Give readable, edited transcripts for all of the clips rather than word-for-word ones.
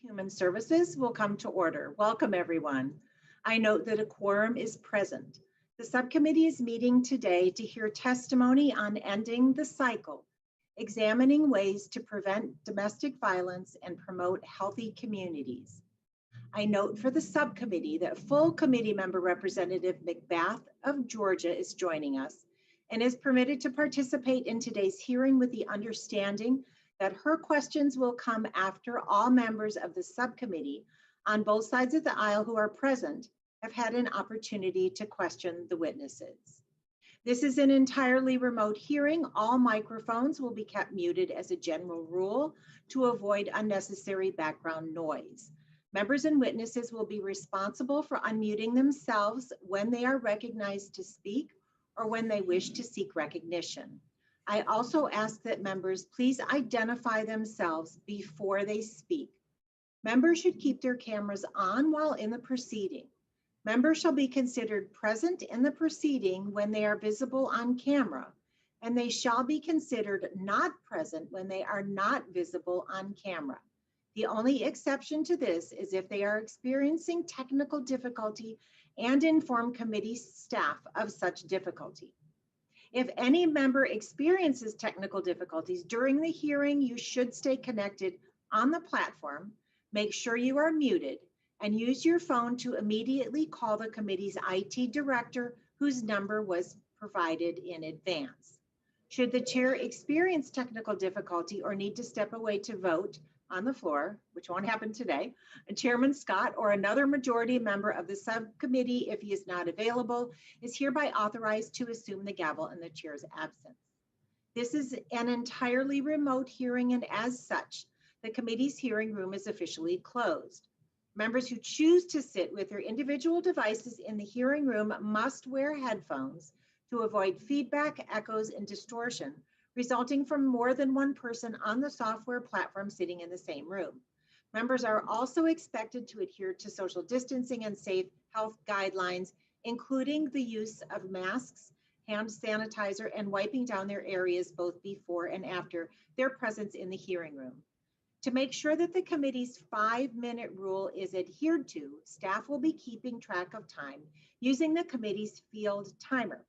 Human Services will come to order. Welcome, everyone. I note that a quorum is present. The subcommittee is meeting today to hear testimony on ending the cycle, examining ways to prevent domestic violence and promote healthy communities. I note for the subcommittee that full committee member Representative McBath of Georgia is joining us and is permitted to participate in today's hearing with the understanding that her questions will come after all members of the subcommittee on both sides of the aisle who are present have had an opportunity to question the witnesses. This is an entirely remote hearing. All microphones will be kept muted as a general rule to avoid unnecessary background noise. Members and witnesses will be responsible for unmuting themselves when they are recognized to speak or when they wish to seek recognition. I also ask that members please identify themselves before they speak. Members should keep their cameras on while in the proceeding. Members shall be considered present in the proceeding when they are visible on camera, and they shall be considered not present when they are not visible on camera. The only exception to this is if they are experiencing technical difficulty and inform committee staff of such difficulty. If any member experiences technical difficulties during the hearing, you should stay connected on the platform, make sure you are muted, and use your phone to immediately call the committee's IT director, whose number was provided in advance. Should the chair experience technical difficulty or need to step away to vote on the floor, which won't happen today, Chairman Scott or another majority member of the subcommittee, if he is not available, is hereby authorized to assume the gavel in the chair's absence. This is an entirely remote hearing, and as such, the committee's hearing room is officially closed. Members who choose to sit with their individual devices in the hearing room must wear headphones to avoid feedback, echoes, and distortion resulting from more than one person on the software platform sitting in the same room. Members are also expected to adhere to social distancing and safe health guidelines, including the use of masks, hand sanitizer, and wiping down their areas both before and after their presence in the hearing room. To make sure that the committee's 5-minute rule is adhered to, staff will be keeping track of time using the committee's field timer.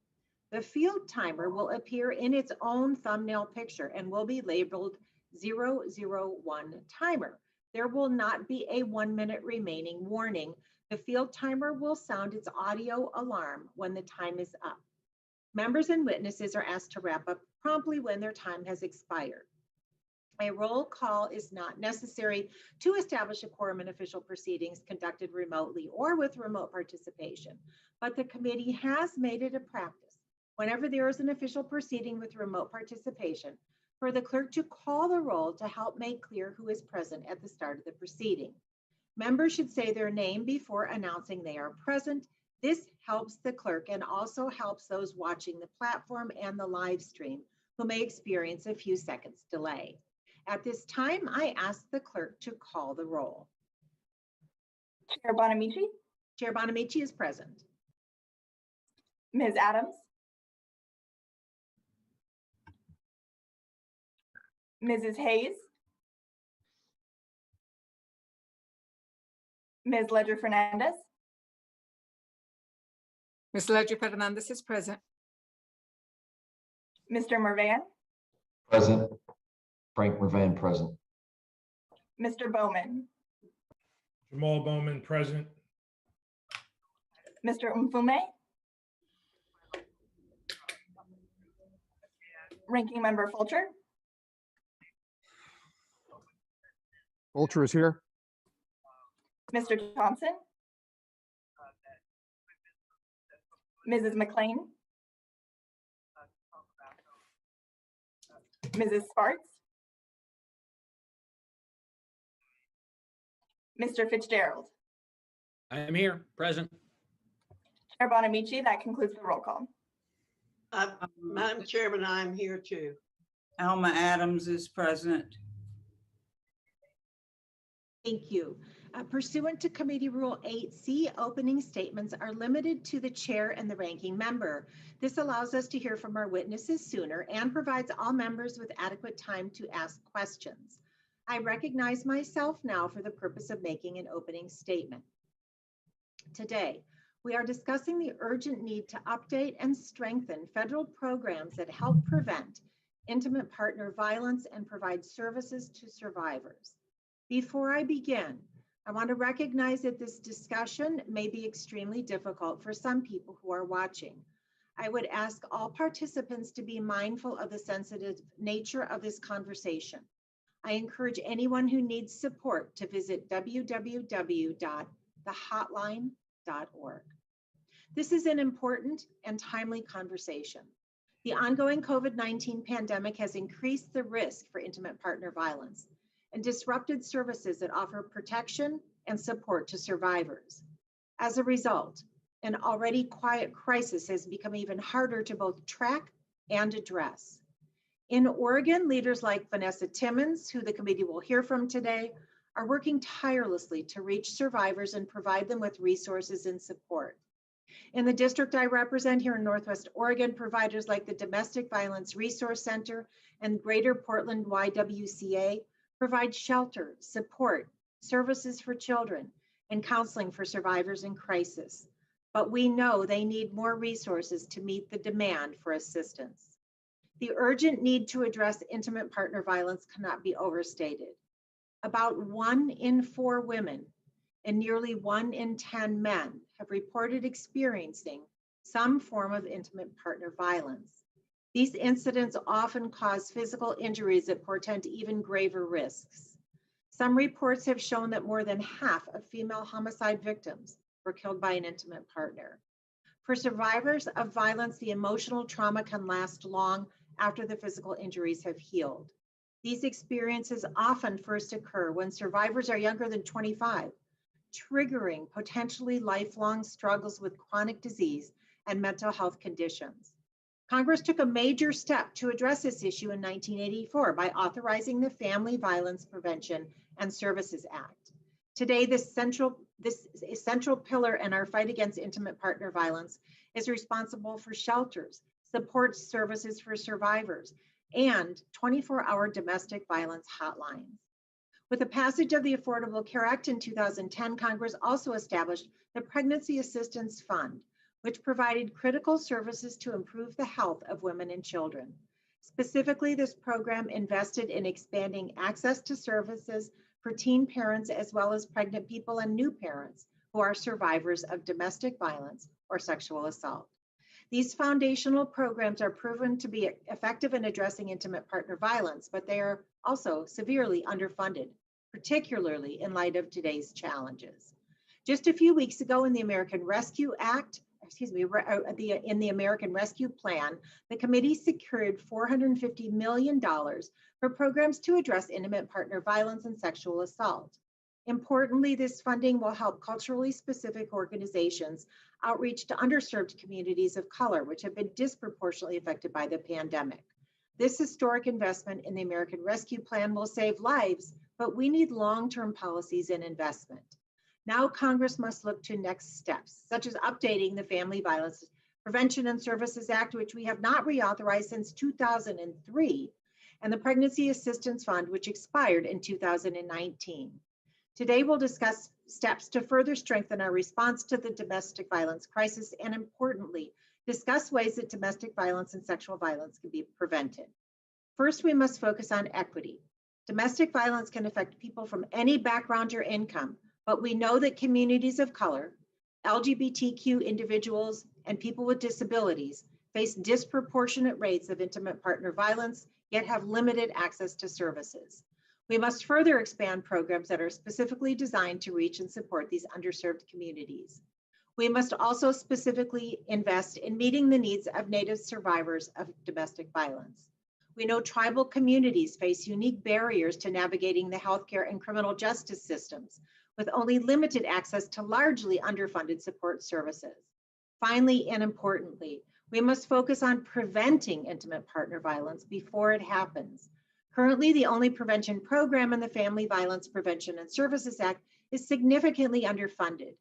The field timer will appear in its own thumbnail picture and will be labeled 001 timer. There will not be a 1-minute remaining warning. The field timer will sound its audio alarm when the time is up. Members and witnesses are asked to wrap up promptly when their time has expired. A roll call is not necessary to establish a quorum in official proceedings conducted remotely or with remote participation, but the committee has made it a practice whenever there is an official proceeding with remote participation for the clerk to call the roll to help make clear who is present at the start of the proceeding. Members should say their name before announcing they are present. This helps the clerk and also helps those watching the platform and the live stream who may experience a few seconds delay. At this time, I ask the clerk to call the roll. Chair Bonamici. Chair Bonamici is present. Ms. Adams. Mrs. Hayes. Ms. Ledger Fernandez. Ms. Ledger Fernandez is present. Mr. Mervan. Present. Frank Mervan, present. Mr. Bowman. Jamal Bowman, present. Mr. Mfume. Ranking Member Fulcher. Fulcher is here. Mr. Thompson. Mrs. McLean. Mrs. Sparks. Mr. Fitzgerald. I am here, present. Chair Bonamici, that concludes the roll call. Madam Chairman, I'm here too. Alma Adams is present. Thank you. Pursuant to Committee Rule 8C, opening statements are limited to the chair and the ranking member. This allows us to hear from our witnesses sooner and provides all members with adequate time to ask questions. I recognize myself now for the purpose of making an opening statement. Today, we are discussing the urgent need to update and strengthen federal programs that help prevent intimate partner violence and provide services to survivors. Before I begin, I want to recognize that this discussion may be extremely difficult for some people who are watching. I would ask all participants to be mindful of the sensitive nature of this conversation. I encourage anyone who needs support to visit www.thehotline.org. This is an important and timely conversation. The ongoing COVID-19 pandemic has increased the risk for intimate partner violence and disrupted services that offer protection and support to survivors. As a result, an already quiet crisis has become even harder to both track and address. In Oregon, leaders like Vanessa Timmons, who the committee will hear from today, are working tirelessly to reach survivors and provide them with resources and support. In the district I represent here in Northwest Oregon, providers like the Domestic Violence Resource Center and Greater Portland YWCA provide shelter, support, services for children, and counseling for survivors in crisis. But we know they need more resources to meet the demand for assistance. The urgent need to address intimate partner violence cannot be overstated. About 1 in 4 women and nearly 1 in 10 men have reported experiencing some form of intimate partner violence. These incidents often cause physical injuries that portend even graver risks. Some reports have shown that more than half of female homicide victims were killed by an intimate partner. For survivors of violence, the emotional trauma can last long after the physical injuries have healed. These experiences often first occur when survivors are younger than 25, triggering potentially lifelong struggles with chronic disease and mental health conditions. Congress took a major step to address this issue in 1984 by authorizing the Family Violence Prevention and Services Act. Today, this essential pillar in our fight against intimate partner violence is responsible for shelters, support services for survivors, and 24-hour domestic violence hotlines. With the passage of the Affordable Care Act in 2010, Congress also established the Pregnancy Assistance Fund, which provided critical services to improve the health of women and children. Specifically, this program invested in expanding access to services for teen parents as well as pregnant people and new parents who are survivors of domestic violence or sexual assault. These foundational programs are proven to be effective in addressing intimate partner violence, but they are also severely underfunded, particularly in light of today's challenges. Just a few weeks ago in the American Rescue Plan, the committee secured $450 million for programs to address intimate partner violence and sexual assault. Importantly, this funding will help culturally specific organizations outreach to underserved communities of color, which have been disproportionately affected by the pandemic. This historic investment in the American Rescue Plan will save lives, but we need long-term policies and investment. Now Congress must look to next steps, such as updating the Family Violence Prevention and Services Act, which we have not reauthorized since 2003, and the Pregnancy Assistance Fund, which expired in 2019. Today, we'll discuss steps to further strengthen our response to the domestic violence crisis and, importantly, discuss ways that domestic violence and sexual violence can be prevented. First, we must focus on equity. Domestic violence can affect people from any background or income, but we know that communities of color, LGBTQ individuals, and people with disabilities face disproportionate rates of intimate partner violence, yet have limited access to services. We must further expand programs that are specifically designed to reach and support these underserved communities. We must also specifically invest in meeting the needs of Native survivors of domestic violence. We know tribal communities face unique barriers to navigating the healthcare and criminal justice systems, with only limited access to largely underfunded support services. Finally, and importantly, we must focus on preventing intimate partner violence before it happens. Currently, the only prevention program in the Family Violence Prevention and Services Act is significantly underfunded.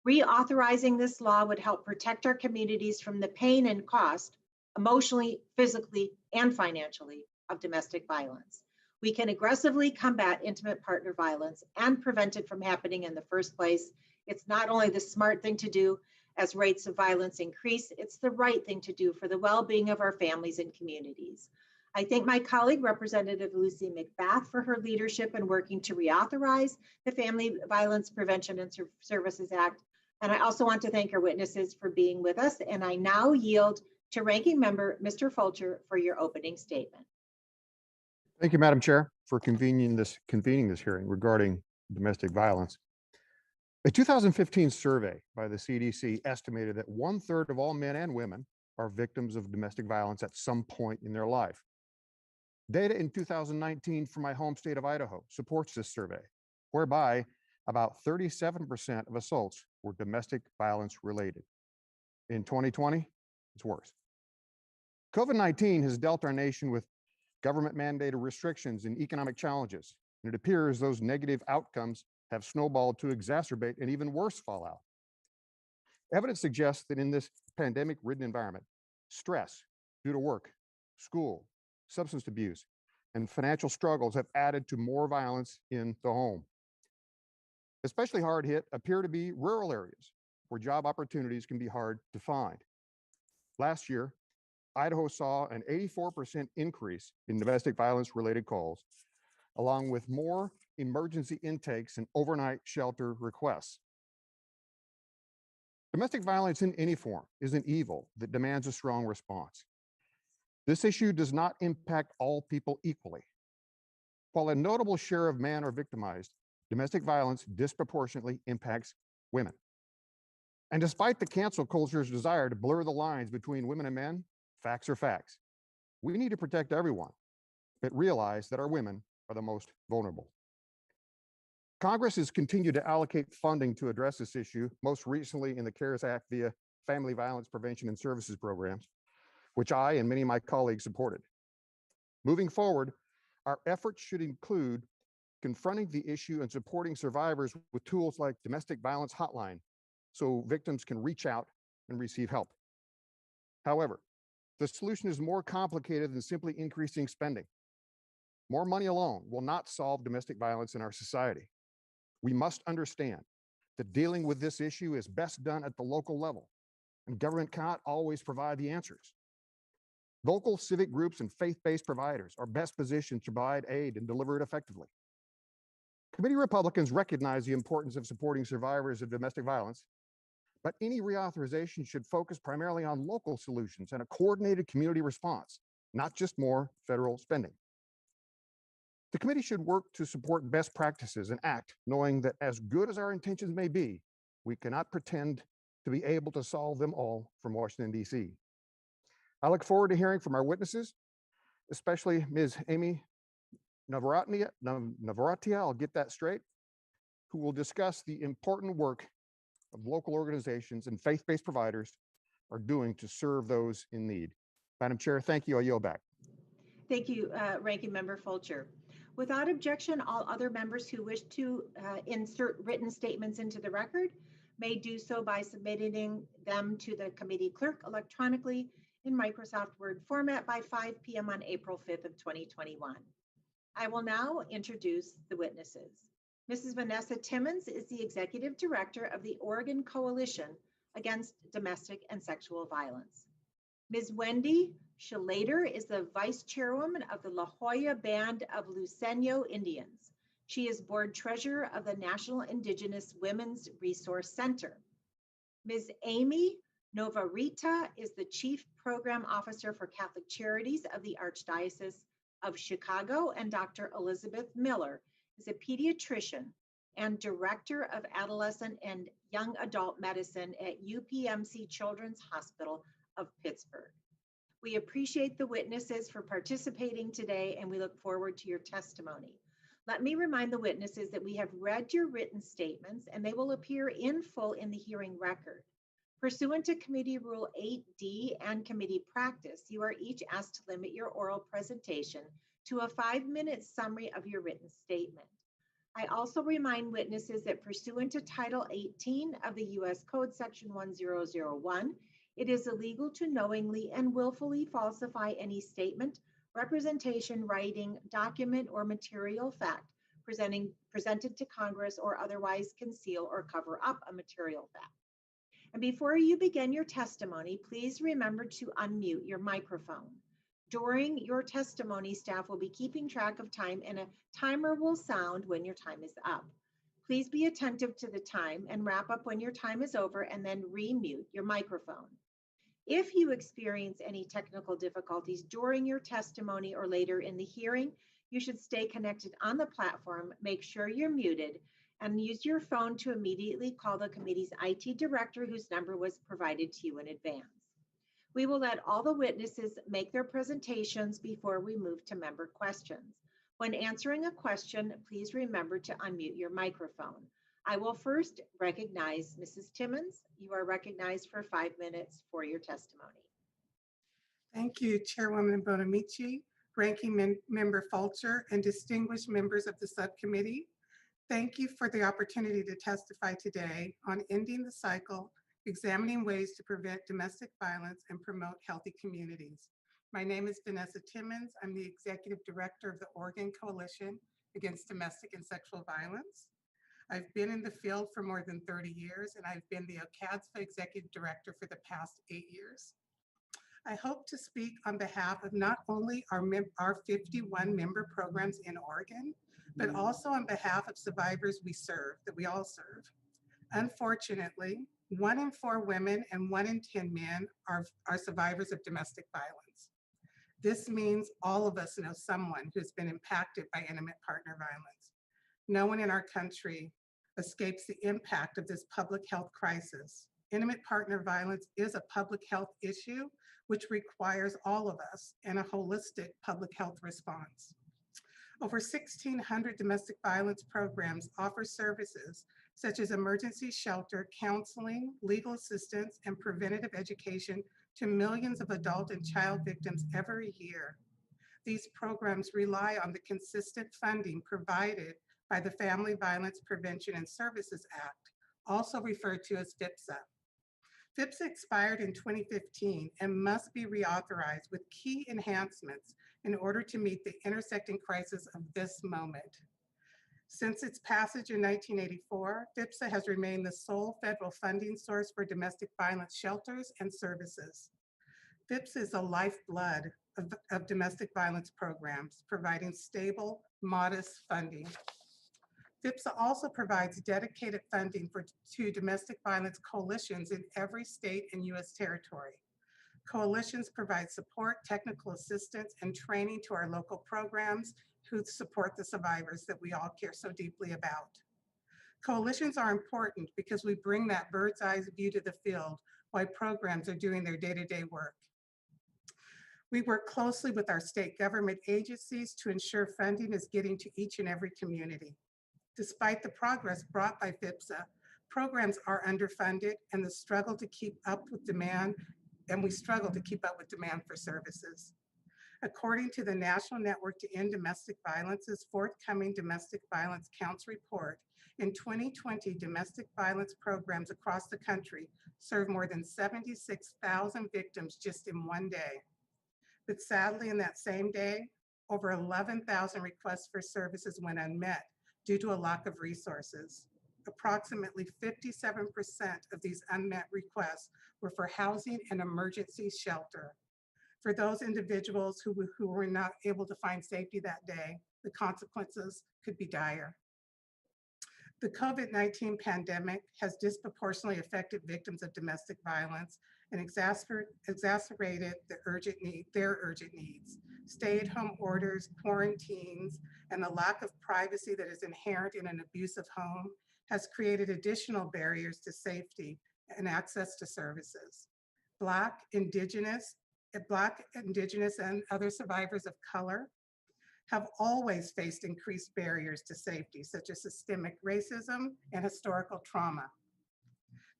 Reauthorizing this law would help protect our communities from the pain and cost, emotionally, physically, and financially, of domestic violence. We can aggressively combat intimate partner violence and prevent it from happening in the first place. It's not only the smart thing to do as rates of violence increase, it's the right thing to do for the well-being of our families and communities. I thank my colleague, Representative Lucy McBath, for her leadership in working to reauthorize the Family Violence Prevention and Services Act. And I also want to thank our witnesses for being with us. And I now yield to Ranking Member Mr. Fulcher for your opening statement. Thank you, Madam Chair, for convening this hearing regarding domestic violence. A 2015 survey by the CDC estimated that 1/3 of all men and women are victims of domestic violence at some point in their life. Data in 2019 from my home state of Idaho supports this survey, whereby about 37% of assaults were domestic violence related. In 2020, it's worse. COVID-19 has dealt our nation with government mandated restrictions and economic challenges, and it appears those negative outcomes have snowballed to exacerbate an even worse fallout. Evidence suggests that in this pandemic-ridden environment, stress due to work, school, substance abuse, and financial struggles have added to more violence in the home. Especially hard hit appear to be rural areas where job opportunities can be hard to find. Last year, Idaho saw an 84% increase in domestic violence related calls, along with more emergency intakes and overnight shelter requests. Domestic violence in any form is an evil that demands a strong response. This issue does not impact all people equally. While a notable share of men are victimized, domestic violence disproportionately impacts women. And despite the cancel culture's desire to blur the lines between women and men, facts are facts. We need to protect everyone, but realize that our women are the most vulnerable. Congress has continued to allocate funding to address this issue, most recently in the CARES Act via Family Violence Prevention and Services programs, which I and many of my colleagues supported. Moving forward, our efforts should include confronting the issue and supporting survivors with tools like Domestic Violence Hotline, so victims can reach out and receive help. However, the solution is more complicated than simply increasing spending. More money alone will not solve domestic violence in our society. We must understand that dealing with this issue is best done at the local level, and government cannot always provide the answers. Local civic groups and faith-based providers are best positioned to provide aid and deliver it effectively. Committee Republicans recognize the importance of supporting survivors of domestic violence, but any reauthorization should focus primarily on local solutions and a coordinated community response, not just more federal spending. The committee should work to support best practices and act knowing that as good as our intentions may be, we cannot pretend to be able to solve them all from Washington, D.C. I look forward to hearing from our witnesses, especially Ms. Amy Navratia, I'll get that straight, who will discuss the important work of local organizations and faith-based providers are doing to serve those in need. Madam Chair, thank you. I yield back. Thank you, Ranking Member Fulcher. Without objection, all other members who wish to insert written statements into the record may do so by submitting them to the committee clerk electronically in Microsoft Word format by 5 p.m. on April 5th of 2021. I will now introduce the witnesses. Mrs. Vanessa Timmons is the Executive Director of the Oregon Coalition Against Domestic and Sexual Violence. Ms. Wendy Schalater is the Vice Chairwoman of the La Jolla Band of Luiseño Indians. She is Board Treasurer of the National Indigenous Women's Resource Center. Ms. Amy Novarita is the Chief Program Officer for Catholic Charities of the Archdiocese of Chicago, and Dr. Elizabeth Miller is a pediatrician and Director of Adolescent and Young Adult Medicine at UPMC Children's Hospital of Pittsburgh. We appreciate the witnesses for participating today, and we look forward to your testimony. Let me remind the witnesses that we have read your written statements and they will appear in full in the hearing record. Pursuant to Committee Rule 8D and committee practice, you are each asked to limit your oral presentation to a 5-minute summary of your written statement. I also remind witnesses that pursuant to Title 18 of the U.S. Code Section 1001, it is illegal to knowingly and willfully falsify any statement representation, writing, document, or material fact presented to Congress or otherwise conceal or cover up a material fact. And before you begin your testimony, please remember to unmute your microphone. During your testimony, staff will be keeping track of time and a timer will sound when your time is up. Please be attentive to the time and wrap up when your time is over and then remute your microphone. If you experience any technical difficulties during your testimony or later in the hearing, you should stay connected on the platform, make sure you're muted, and use your phone to immediately call the committee's IT director whose number was provided to you in advance. We will let all the witnesses make their presentations before we move to member questions. When answering a question, please remember to unmute your microphone. I will first recognize Mrs. Timmons. You are recognized for 5 minutes for your testimony. Thank you, Chairwoman Bonamici, Ranking Member Fulcher, and distinguished members of the subcommittee. Thank you for the opportunity to testify today on ending the cycle, examining ways to prevent domestic violence and promote healthy communities. My name is Vanessa Timmons. I'm the Executive Director of the Oregon Coalition Against Domestic and Sexual Violence. I've been in the field for more than 30 years, and I've been the OCADSFA Executive Director for the past 8 years. I hope to speak on behalf of not only our 51 member programs in Oregon, but also on behalf of survivors we serve, that we all serve. Unfortunately, 1 in 4 women and 1 in 10 men are survivors of domestic violence. This means all of us know someone who's been impacted by intimate partner violence. No one in our country escapes the impact of this public health crisis. Intimate partner violence is a public health issue, which requires all of us and a holistic public health response. Over 1,600 domestic violence programs offer services such as emergency shelter, counseling, legal assistance, and preventative education to millions of adult and child victims every year. These programs rely on the consistent funding provided by the Family Violence Prevention and Services Act, also referred to as FVPSA. FVPSA expired in 2015 and must be reauthorized with key enhancements in order to meet the intersecting crisis of this moment. Since its passage in 1984, FVPSA has remained the sole federal funding source for domestic violence shelters and services. FVPSA is the lifeblood of domestic violence programs, providing stable, modest funding. FVPSA also provides dedicated funding to domestic violence coalitions in every state and U.S. territory. Coalitions provide support, technical assistance, and training to our local programs who support the survivors that we all care so deeply about. Coalitions are important because we bring that bird's eye view to the field while programs are doing their day-to-day work. We work closely with our state government agencies to ensure funding is getting to each and every community. Despite the progress brought by FVPSA, programs are underfunded and we struggle to keep up with demand for services. According to the National Network to End Domestic Violence's forthcoming Domestic Violence Counts report, in 2020, domestic violence programs across the country served more than 76,000 victims just in one day. But sadly, in that same day, over 11,000 requests for services went unmet due to a lack of resources. Approximately 57% of these unmet requests were for housing and emergency shelter. For those individuals who were not able to find safety that day, the consequences could be dire. The COVID-19 pandemic has disproportionately affected victims of domestic violence and exacerbated their urgent needs. Stay-at-home orders, quarantines, and the lack of privacy that is inherent in an abusive home has created additional barriers to safety and access to services. Black, Indigenous, and other survivors of color have always faced increased barriers to safety, such as systemic racism and historical trauma.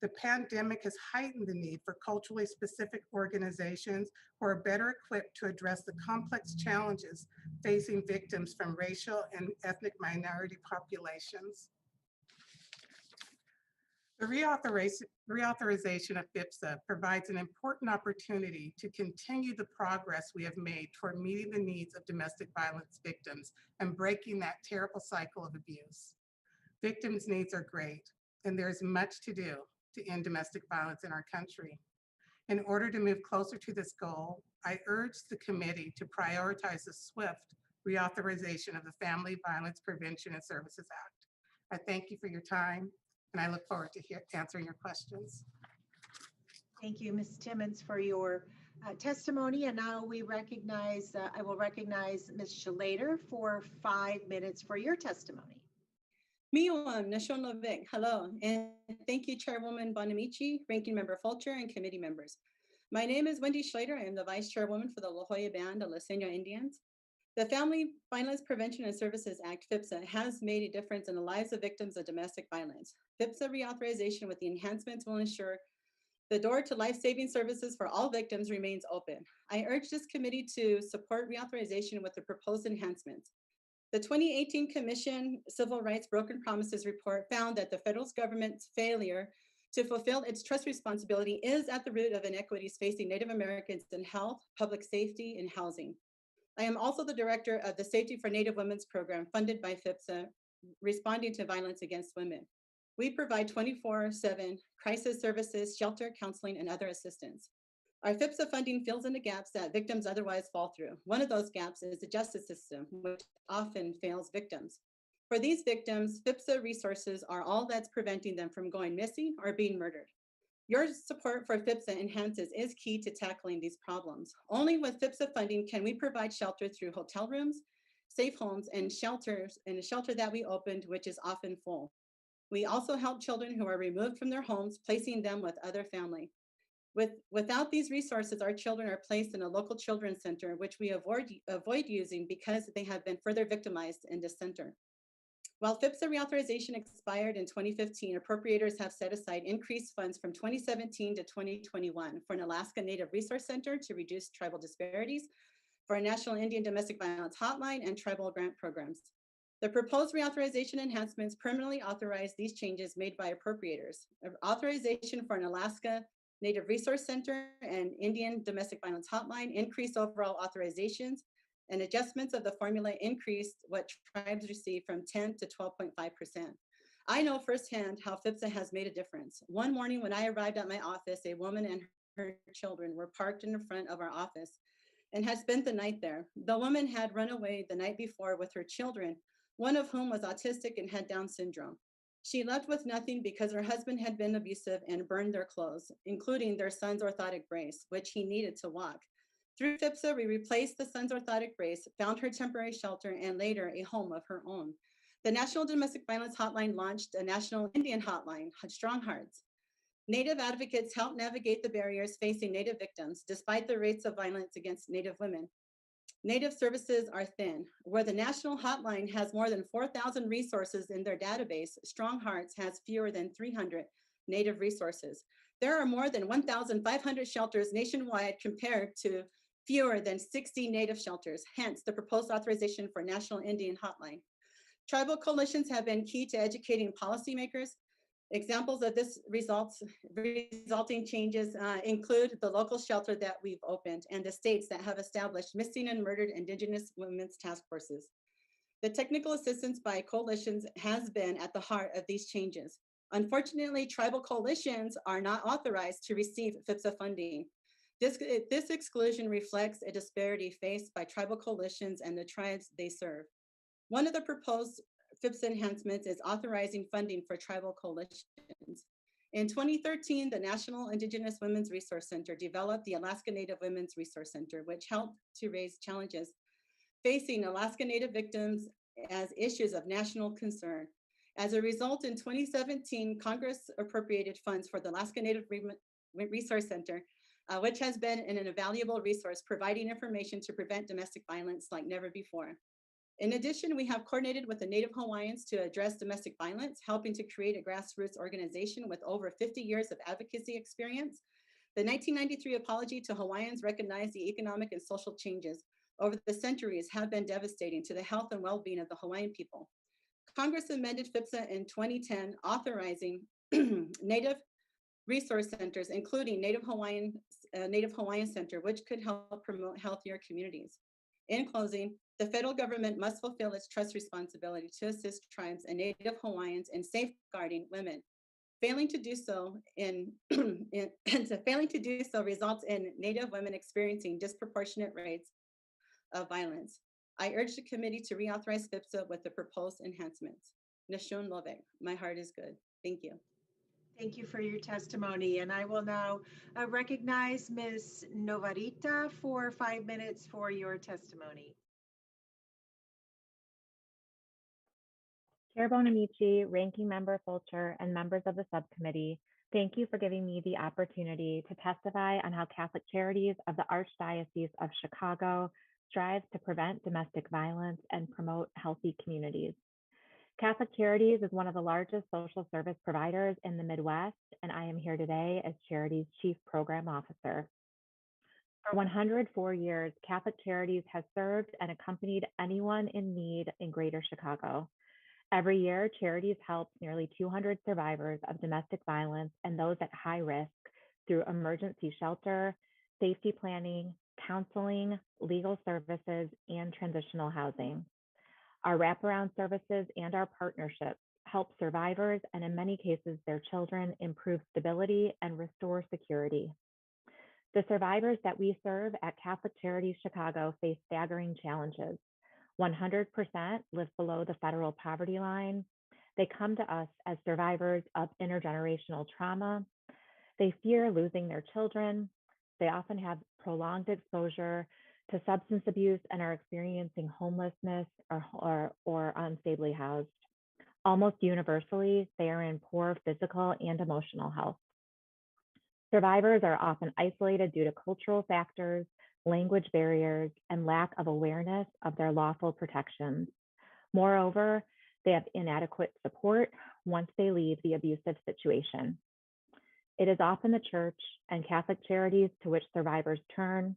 The pandemic has heightened the need for culturally specific organizations who are better equipped to address the complex challenges facing victims from racial and ethnic minority populations. The reauthorization of FIPSA provides an important opportunity to continue the progress we have made toward meeting the needs of domestic violence victims and breaking that terrible cycle of abuse. Victims' needs are great, and there is much to do to end domestic violence in our country. In order to move closer to this goal, I urge the committee to prioritize the swift reauthorization of the Family Violence Prevention and Services Act. I thank you for your time, and I look forward to answering your questions. Thank you, Ms. Timmons, for your testimony. And now we recognize, I will recognize Ms. Schrader for 5 minutes for your testimony. Miwam Nashonlovik, hello, and thank you, Chairwoman Bonamici, Ranking Member Fulcher, and committee members. My name is Wendy Schrader. I am the Vice Chairwoman for the La Jolla Band of Listeño Indians. The Family Violence Prevention and Services Act, FIPSA, has made a difference in the lives of victims of domestic violence. FIPSA reauthorization with the enhancements will ensure the door to life-saving services for all victims remains open. I urge this committee to support reauthorization with the proposed enhancements. The 2018 Commission Civil Rights Broken Promises report found that the federal government's failure to fulfill its trust responsibility is at the root of inequities facing Native Americans in health, public safety, and housing. I am also the director of the Safety for Native Women's program funded by FIPSA, responding to violence against women. We provide 24/7 crisis services, shelter, counseling, and other assistance. Our FIPSA funding fills in the gaps that victims otherwise fall through. One of those gaps is the justice system, which often fails victims. For these victims, FIPSA resources are all that's preventing them from going missing or being murdered. Your support for FIPSA enhances is key to tackling these problems. Only with FIPSA funding can we provide shelter through hotel rooms, safe homes, and shelters, and a shelter that we opened, which is often full. We also help children who are removed from their homes, placing them with other family. Without these resources, our children are placed in a local children's center, which we avoid using because they have been further victimized in this center. While FIPSA reauthorization expired in 2015, appropriators have set aside increased funds from 2017 to 2021 for an Alaska Native Resource Center to reduce tribal disparities, for a National Indian Domestic Violence Hotline, and tribal grant programs. The proposed reauthorization enhancements permanently authorize these changes made by appropriators. Authorization for an Alaska Native Resource Center and Indian Domestic Violence Hotline increased overall authorizations, and adjustments of the formula increased what tribes receive from 10 to 12.5%. I know firsthand how FIPSA has made a difference. One morning when I arrived at my office, a woman and her children were parked in the front of our office and had spent the night there. The woman had run away the night before with her children, one of whom was autistic and had Down syndrome. She left with nothing because her husband had been abusive and burned their clothes, including their son's orthotic brace, which he needed to walk. Through FIPSA, we replaced the son's orthotic brace, found her temporary shelter, and later a home of her own. The National Domestic Violence Hotline launched a National Indian Hotline, Strong Hearts. Native advocates help navigate the barriers facing Native victims, despite the rates of violence against Native women. Native services are thin. Where the National Hotline has more than 4,000 resources in their database, Strong Hearts has fewer than 300 Native resources. There are more than 1,500 shelters nationwide compared to fewer than 60 Native shelters, hence the proposed authorization for National Indian Hotline. Tribal coalitions have been key to educating policymakers. Examples of this resulting changes include the local shelter that we've opened and the states that have established missing and murdered Indigenous women's task forces. The technical assistance by coalitions has been at the heart of these changes. Unfortunately, tribal coalitions are not authorized to receive FIPSA funding. This exclusion reflects a disparity faced by tribal coalitions and the tribes they serve. One of the proposed FIPSA enhancements is authorizing funding for tribal coalitions. In 2013, the National Indigenous Women's Resource Center developed the Alaska Native Women's Resource Center, which helped to raise challenges facing Alaska Native victims as issues of national concern. As a result, in 2017, Congress appropriated funds for the Alaska Native Resource Center, which has been an invaluable resource providing information to prevent domestic violence like never before. In addition, we have coordinated with the Native Hawaiians to address domestic violence, helping to create a grassroots organization with over 50 years of advocacy experience. The 1993 apology to Hawaiians recognized the economic and social changes over the centuries have been devastating to the health and well-being of the Hawaiian people. Congress amended FIPSA in 2010, authorizing Native resource centers, including Native Hawaiian Center, which could help promote healthier communities. In closing, the federal government must fulfill its trust responsibility to assist tribes and Native Hawaiians in safeguarding women. Failing to do so failing to do so results in Native women experiencing disproportionate rates of violence. I urge the committee to reauthorize FIPSA with the proposed enhancements. Nishun Lovek, my heart is good. Thank you. Thank you for your testimony, and I will now recognize Ms. Novarita for 5 minutes for your testimony. Chair Bonamici, Ranking Member Fulcher, and members of the subcommittee, thank you for giving me the opportunity to testify on how Catholic Charities of the Archdiocese of Chicago strives to prevent domestic violence and promote healthy communities. Catholic Charities is one of the largest social service providers in the Midwest, and I am here today as Charities Chief Program Officer. For 104 years, Catholic Charities has served and accompanied anyone in need in Greater Chicago. Every year, Charities helps nearly 200 survivors of domestic violence and those at high risk through emergency shelter, safety planning, counseling, legal services, and transitional housing. Our wraparound services and our partnerships help survivors and in many cases their children improve stability and restore security. The survivors that we serve at Catholic Charities Chicago face staggering challenges. 100% live below the federal poverty line. They come to us as survivors of intergenerational trauma. They fear losing their children. They often have prolonged exposure to substance abuse and are experiencing homelessness or unstably housed. Almost universally, they are in poor physical and emotional health. Survivors are often isolated due to cultural factors, language barriers, and lack of awareness of their lawful protections. Moreover, they have inadequate support once they leave the abusive situation. It is often the church and Catholic Charities to which survivors turn.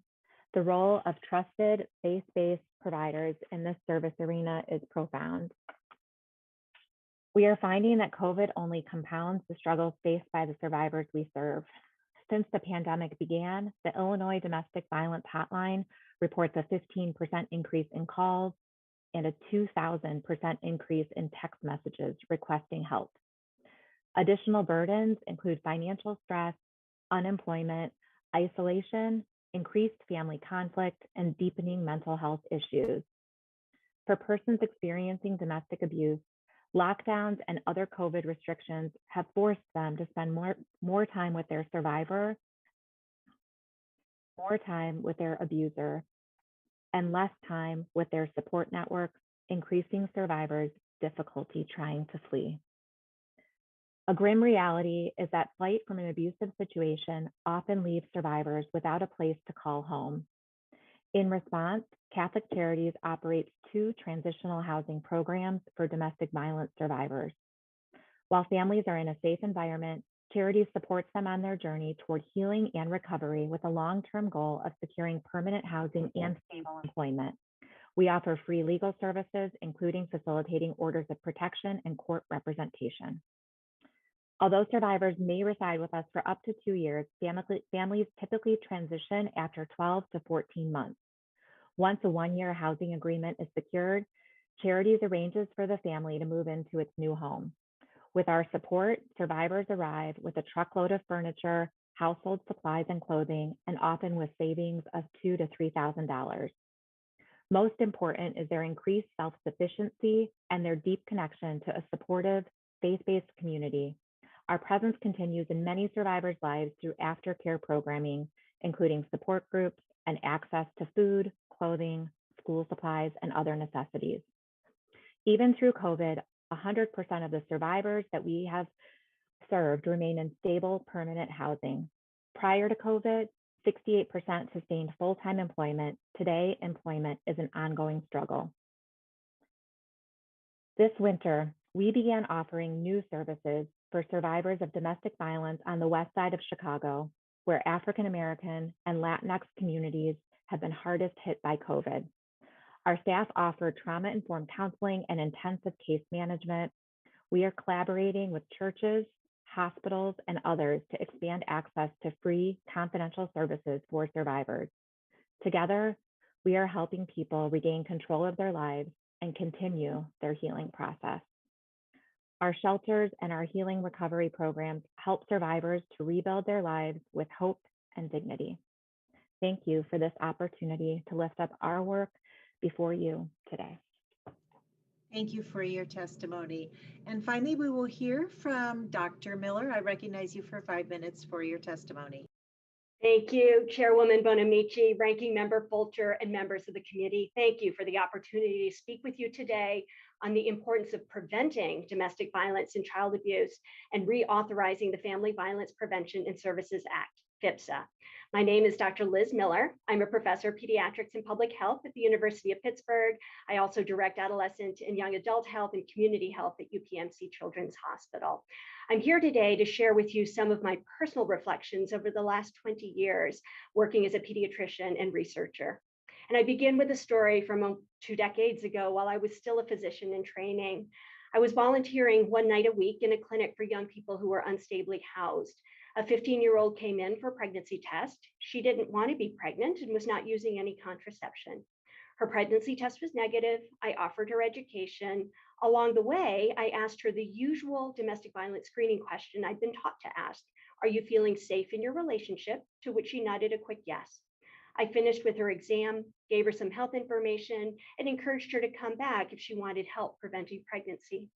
The role of trusted, faith-based providers in this service arena is profound. We are finding that COVID only compounds the struggles faced by the survivors we serve. Since the pandemic began, the Illinois Domestic Violence Hotline reports a 15% increase in calls and a 2,000% increase in text messages requesting help. Additional burdens include financial stress, unemployment, isolation, increased family conflict, and deepening mental health issues. For persons experiencing domestic abuse, lockdowns and other COVID restrictions have forced them to spend more time with their survivor, more time with their abuser, and less time with their support networks, increasing survivors' difficulty trying to flee. A grim reality is that flight from an abusive situation often leaves survivors without a place to call home. In response, Catholic Charities operates 2 transitional housing programs for domestic violence survivors. While families are in a safe environment, Charities supports them on their journey toward healing and recovery with a long-term goal of securing permanent housing and stable employment. We offer free legal services, including facilitating orders of protection and court representation. Although survivors may reside with us for up to 2 years, families typically transition after 12 to 14 months. Once a 1-year housing agreement is secured, Charities arranges for the family to move into its new home. With our support, survivors arrive with a truckload of furniture, household supplies and clothing, and often with savings of $2,000 to $3,000. Most important is their increased self-sufficiency and their deep connection to a supportive, faith-based community. Our presence continues in many survivors' lives through aftercare programming, including support groups and access to food, clothing, school supplies, and other necessities. Even through COVID, 100% of the survivors that we have served remain in stable, permanent housing. Prior to COVID, 68% sustained full-time employment. Today, employment is an ongoing struggle. This winter, we began offering new services for survivors of domestic violence on the west side of Chicago, where African American and Latinx communities have been hardest hit by COVID. Our staff offer trauma-informed counseling and intensive case management. We are collaborating with churches, hospitals, and others to expand access to free, confidential services for survivors. Together, we are helping people regain control of their lives and continue their healing process. Our shelters and our healing recovery programs help survivors to rebuild their lives with hope and dignity. Thank you for this opportunity to lift up our work before you today. Thank you for your testimony. And finally, we will hear from Dr. Miller. I recognize you for 5 minutes for your testimony. Thank you, Chairwoman Bonamici, Ranking Member Fulcher, and members of the committee. Thank you for the opportunity to speak with you today on the importance of preventing domestic violence and child abuse and reauthorizing the Family Violence Prevention and Services Act, FVPSA. My name is Dr. Liz Miller. I'm a professor of pediatrics and public health at the University of Pittsburgh. I also direct adolescent and young adult health and community health at UPMC Children's Hospital. I'm here today to share with you some of my personal reflections over the last 20 years working as a pediatrician and researcher. And I begin with a story from 2 decades ago while I was still a physician in training. I was volunteering one night a week in a clinic for young people who were unstably housed. A 15-year-old came in for a pregnancy test. She didn't want to be pregnant and was not using any contraception. Her pregnancy test was negative. I offered her education. Along the way, I asked her the usual domestic violence screening question I'd been taught to ask. Are you feeling safe in your relationship? To which she nodded a quick yes. I finished with her exam, gave her some health information, and encouraged her to come back if she wanted help preventing pregnancy.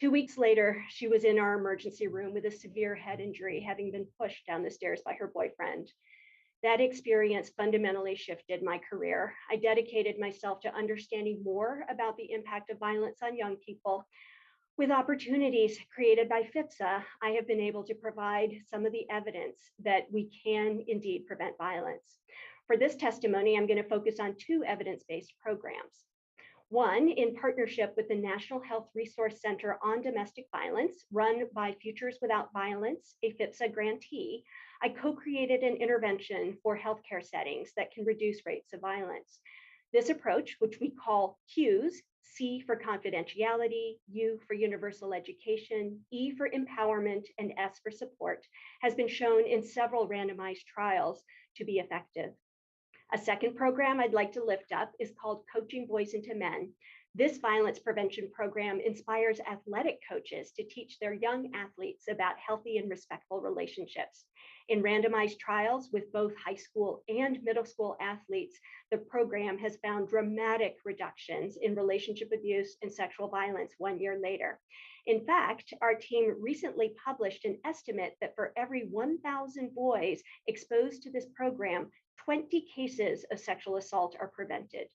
2 weeks later, she was in our emergency room with a severe head injury, having been pushed down the stairs by her boyfriend. That experience fundamentally shifted my career. I dedicated myself to understanding more about the impact of violence on young people. With opportunities created by FVPSA, I have been able to provide some of the evidence that we can indeed prevent violence. For this testimony, I'm going to focus on 2 evidence-based programs. One, in partnership with the National Health Resource Center on Domestic Violence, run by Futures Without Violence, a FVPSA grantee, I co-created an intervention for healthcare settings that can reduce rates of violence. This approach, which we call CUES, C for confidentiality, U for universal education, E for empowerment, and S for support, has been shown in several randomized trials to be effective. A second program I'd like to lift up is called Coaching Boys into Men. This violence prevention program inspires athletic coaches to teach their young athletes about healthy and respectful relationships. In randomized trials with both high school and middle school athletes, the program has found dramatic reductions in relationship abuse and sexual violence 1 year later. In fact, our team recently published an estimate that for every 1,000 boys exposed to this program, 20 cases of sexual assault are prevented.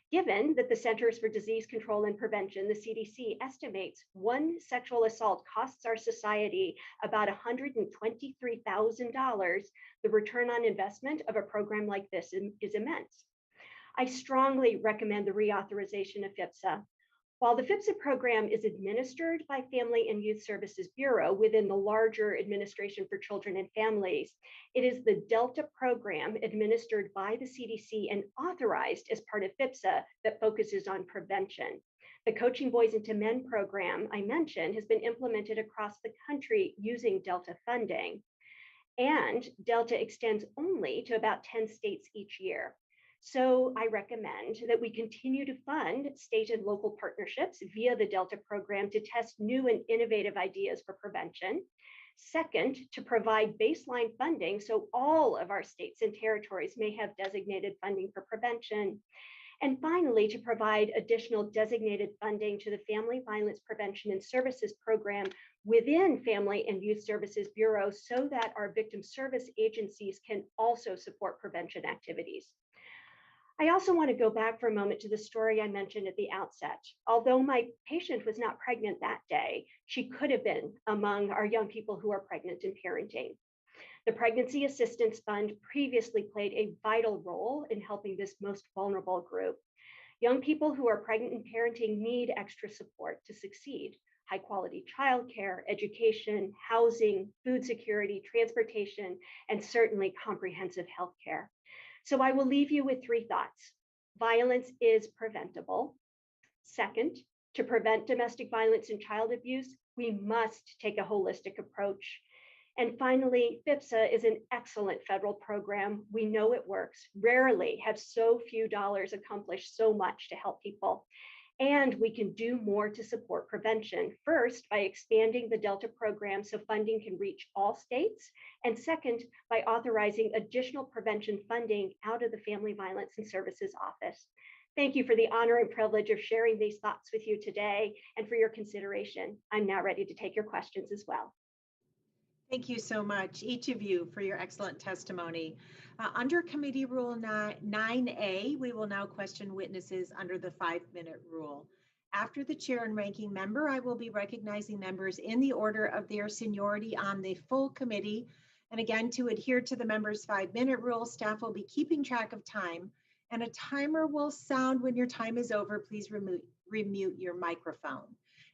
Given that the Centers for Disease Control and Prevention, the CDC, estimates one sexual assault costs our society about $123,000, the return on investment of a program like this is immense. I strongly recommend the reauthorization of FVPSA. While the FVPSA program is administered by Family and Youth Services Bureau within the larger Administration for Children and Families, it is the Delta program administered by the CDC and authorized as part of FVPSA that focuses on prevention. The Coaching Boys into Men program I mentioned has been implemented across the country using Delta funding, and Delta extends only to about 10 states each year. So I recommend that we continue to fund state and local partnerships via the Delta program to test new and innovative ideas for prevention. Second, to provide baseline funding so all of our states and territories may have designated funding for prevention. And finally, to provide additional designated funding to the Family Violence Prevention and Services program within Family and Youth Services Bureau so that our victim service agencies can also support prevention activities. I also want to go back for a moment to the story I mentioned at the outset. Although my patient was not pregnant that day, she could have been among our young people who are pregnant and parenting. The Pregnancy Assistance Fund previously played a vital role in helping this most vulnerable group. Young people who are pregnant and parenting need extra support to succeed: high quality childcare, education, housing, food security, transportation, and certainly comprehensive health care. So I will leave you with 3 thoughts. Violence is preventable. Second, to prevent domestic violence and child abuse, We must take a holistic approach. And finally, FIPSA is an excellent federal program. We know it works. Rarely have so few dollars accomplished so much to help people. And we can do more to support prevention. First, by expanding the Delta program so funding can reach all states. And second, by authorizing additional prevention funding out of the Family Violence and Services Office. Thank you for the honor and privilege of sharing these thoughts with you today and for your consideration. I'm now ready to take your questions as well. Thank you so much, each of you, for your excellent testimony. Under Committee Rule 9A, we will now question witnesses under the 5-minute rule. After the chair and ranking member, I will be recognizing members in the order of their seniority on the full committee. And again, to adhere to the members' 5-minute rule, staff will be keeping track of time, and a timer will sound when your time is over. Please remute your microphone.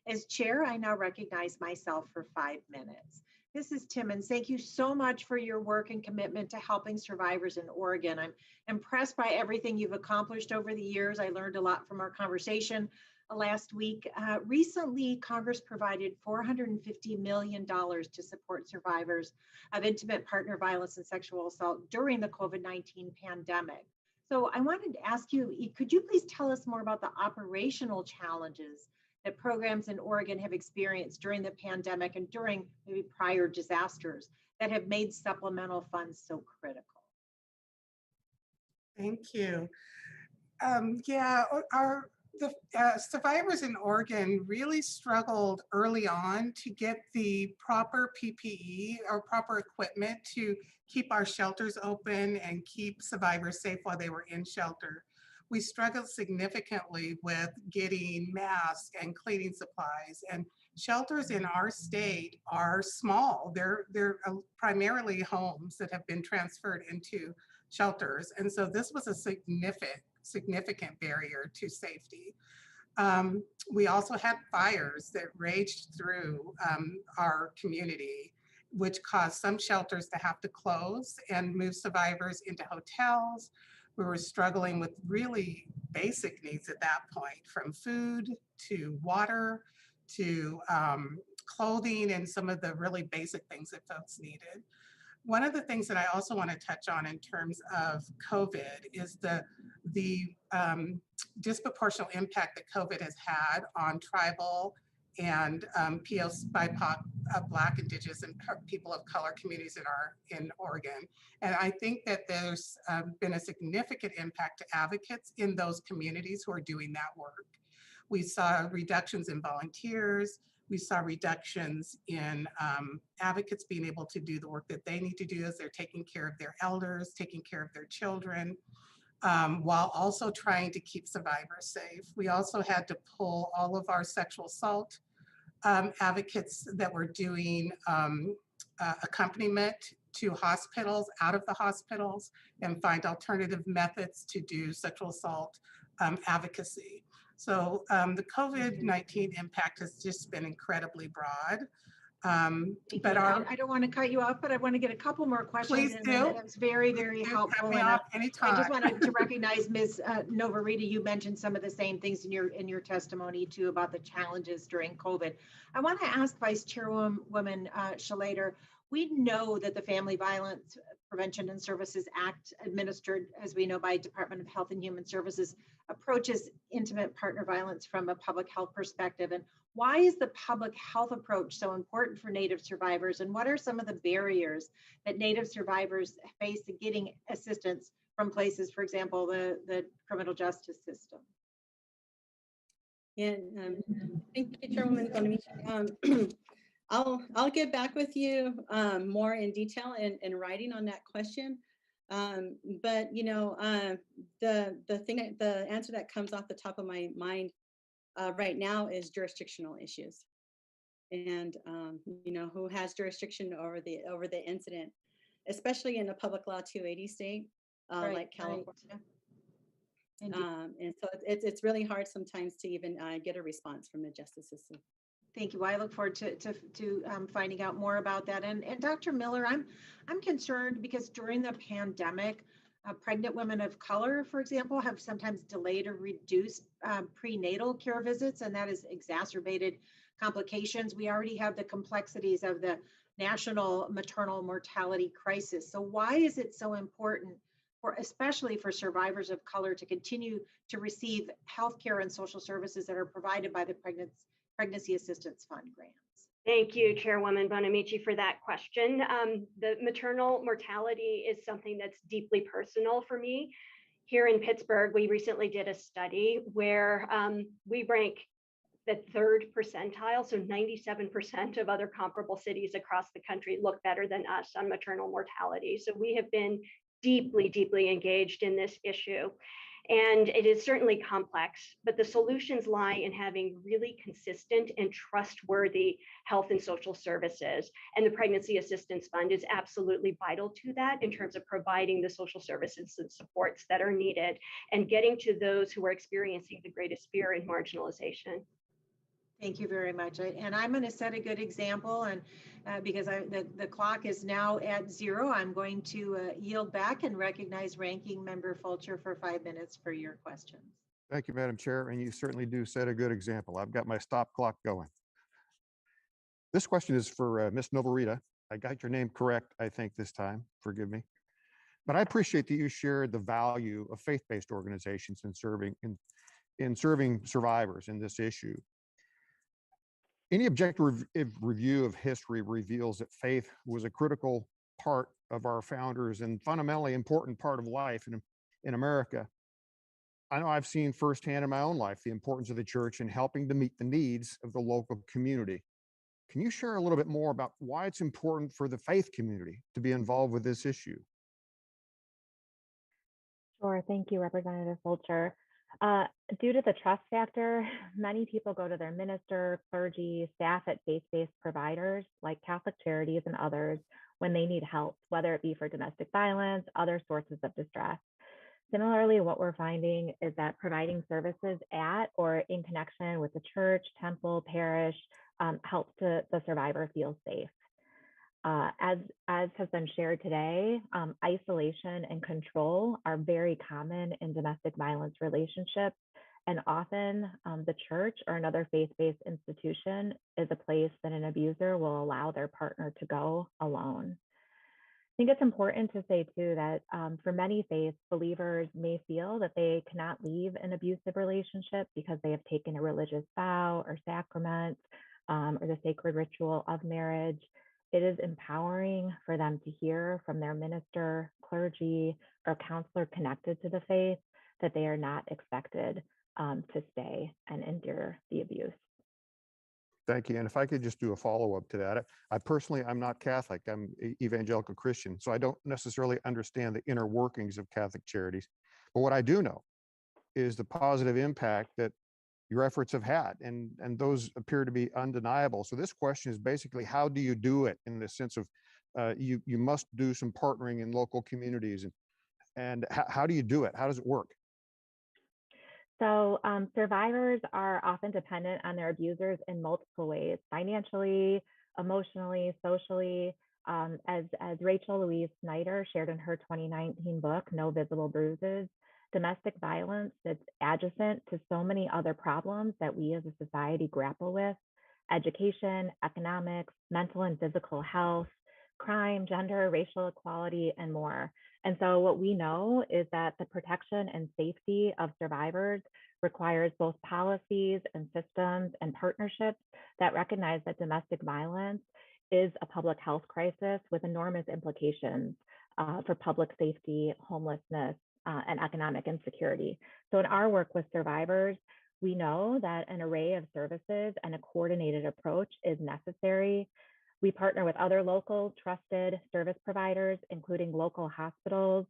As chair, I now recognize myself for 5 minutes. Mrs. Timmons, thank you so much for your work and commitment to helping survivors in Oregon. I'm impressed by everything you've accomplished over the years. I learned a lot from our conversation last week. Recently, Congress provided $450 million to support survivors of intimate partner violence and sexual assault during the COVID-19 pandemic. So I wanted to ask you, could you please tell us more about the operational challenges that programs in Oregon have experienced during the pandemic and during maybe prior disasters that have made supplemental funds so critical? Thank you. The survivors in Oregon really struggled early on to get the proper PPE or proper equipment to keep our shelters open and keep survivors safe while they were in shelter. We struggled significantly with getting masks and cleaning supplies, and shelters in our state are small. They're primarily homes that have been transferred into shelters. And so this was a significant barrier to safety. We also had fires that raged through our community, which caused some shelters to have to close and move survivors into hotels. We were struggling with really basic needs at that point, from food to water to clothing and some of the really basic things that folks needed. One of the things that I also want to touch on in terms of COVID is the disproportionate impact that COVID has had on tribal and BIPOC, Black, Indigenous, and people of color communities in Oregon. And I think that there's been a significant impact to advocates in those communities who are doing that work. We saw reductions in volunteers. We saw reductions in advocates being able to do the work that they need to do as they're taking care of their elders, taking care of their children, while also trying to keep survivors safe. We also had to pull all of our sexual assault advocates that were doing accompaniment to hospitals out of the hospitals and find alternative methods to do sexual assault advocacy. So the COVID-19 impact has just been incredibly broad. But I don't want to cut you off, but I want to get a couple more questions. Please do. It was very, very helpful. Cut me off anytime. I just wanted to recognize Ms. Novarita. You mentioned some of the same things in your testimony too about the challenges during COVID. I want to ask Vice Chairwoman Schleider. We know that the Family Violence Prevention and Services Act, administered, as we know, by Department of Health and Human Services, approaches intimate partner violence from a public health perspective. And why is the public health approach so important for Native survivors? And what are some of the barriers that Native survivors face in getting assistance from places, for example, the criminal justice system? Yeah, thank you, Chairwoman Bonamici. I'll get back with you more in detail in writing on that question. But you know, the answer that comes off the top of my mind right now is jurisdictional issues, and you know, who has jurisdiction over the incident, especially in a public law 280 state like California. Right. And so it's really hard sometimes to even get a response from the justice system. Thank you. I look forward to finding out more about that. And Dr. Miller, I'm concerned because during the pandemic, Pregnant women of color, for example, have sometimes delayed or reduced prenatal care visits, and that has exacerbated complications. We already have the complexities of the national maternal mortality crisis. So why is it so important for, especially for survivors of color, to continue to receive healthcare and social services that are provided by the Pregnancy Assistance Fund grants? Thank you, Chairwoman Bonamici, for that question. The maternal mortality is something that's deeply personal for me. Here in Pittsburgh, we recently did a study where we rank the third percentile. So 97% of other comparable cities across the country look better than us on maternal mortality. So we have been deeply, deeply engaged in this issue. And it is certainly complex, but the solutions lie in having really consistent and trustworthy health and social services. And the Pregnancy Assistance Fund is absolutely vital to that in terms of providing the social services and supports that are needed and getting to those who are experiencing the greatest fear and marginalization. Thank you very much. And I'm going to set a good example, and because the clock is now at 0, I'm going to yield back and recognize Ranking Member Fulcher for 5 minutes for your questions. Thank you, Madam Chair, and you certainly do set a good example. I've got my stop clock going. This question is for Ms. Novarita. I got your name correct, I think, this time. Forgive me. But I appreciate that you shared the value of faith-based organizations in serving survivors in this issue. Any objective review of history reveals that faith was a critical part of our founders and fundamentally important part of life in America. I know I've seen firsthand in my own life the importance of the church in helping to meet the needs of the local community. Can you share a little bit more about why it's important for the faith community to be involved with this issue? Sure. Thank you, Representative Fulcher. Due to the trust factor, many people go to their minister, clergy, staff at faith-based providers like Catholic Charities and others when they need help, whether it be for domestic violence, other sources of distress. Similarly, what we're finding is that providing services at or in connection with the church, temple, parish helps the survivor feel safe. As has been shared today, isolation and control are very common in domestic violence relationships, and often the church or another faith-based institution is a place that an abuser will allow their partner to go alone. I think it's important to say too that for many faiths, believers may feel that they cannot leave an abusive relationship because they have taken a religious vow or sacrament or the sacred ritual of marriage. It is empowering for them to hear from their minister, clergy, or counselor connected to the faith that they are not expected to stay and endure the abuse. Thank you. And if I could just do a follow-up to that. I'm not Catholic, I'm evangelical Christian, so I don't necessarily understand the inner workings of Catholic Charities. But what I do know is the positive impact that your efforts have had, and those appear to be undeniable. So this question is basically, how do you do it in the sense of you must do some partnering in local communities, and how do you do it? How does it work? So survivors are often dependent on their abusers in multiple ways: financially, emotionally, socially. As Rachel Louise Snyder shared in her 2019 book, No Visible Bruises, domestic violence is adjacent to so many other problems that we as a society grapple with: education, economics, mental and physical health, crime, gender, racial equality, and more. And so what we know is that the protection and safety of survivors requires both policies and systems and partnerships that recognize that domestic violence is a public health crisis with enormous implications for public safety, homelessness, and economic insecurity. So in our work with survivors, we know that an array of services and a coordinated approach is necessary. We partner with other local trusted service providers, including local hospitals,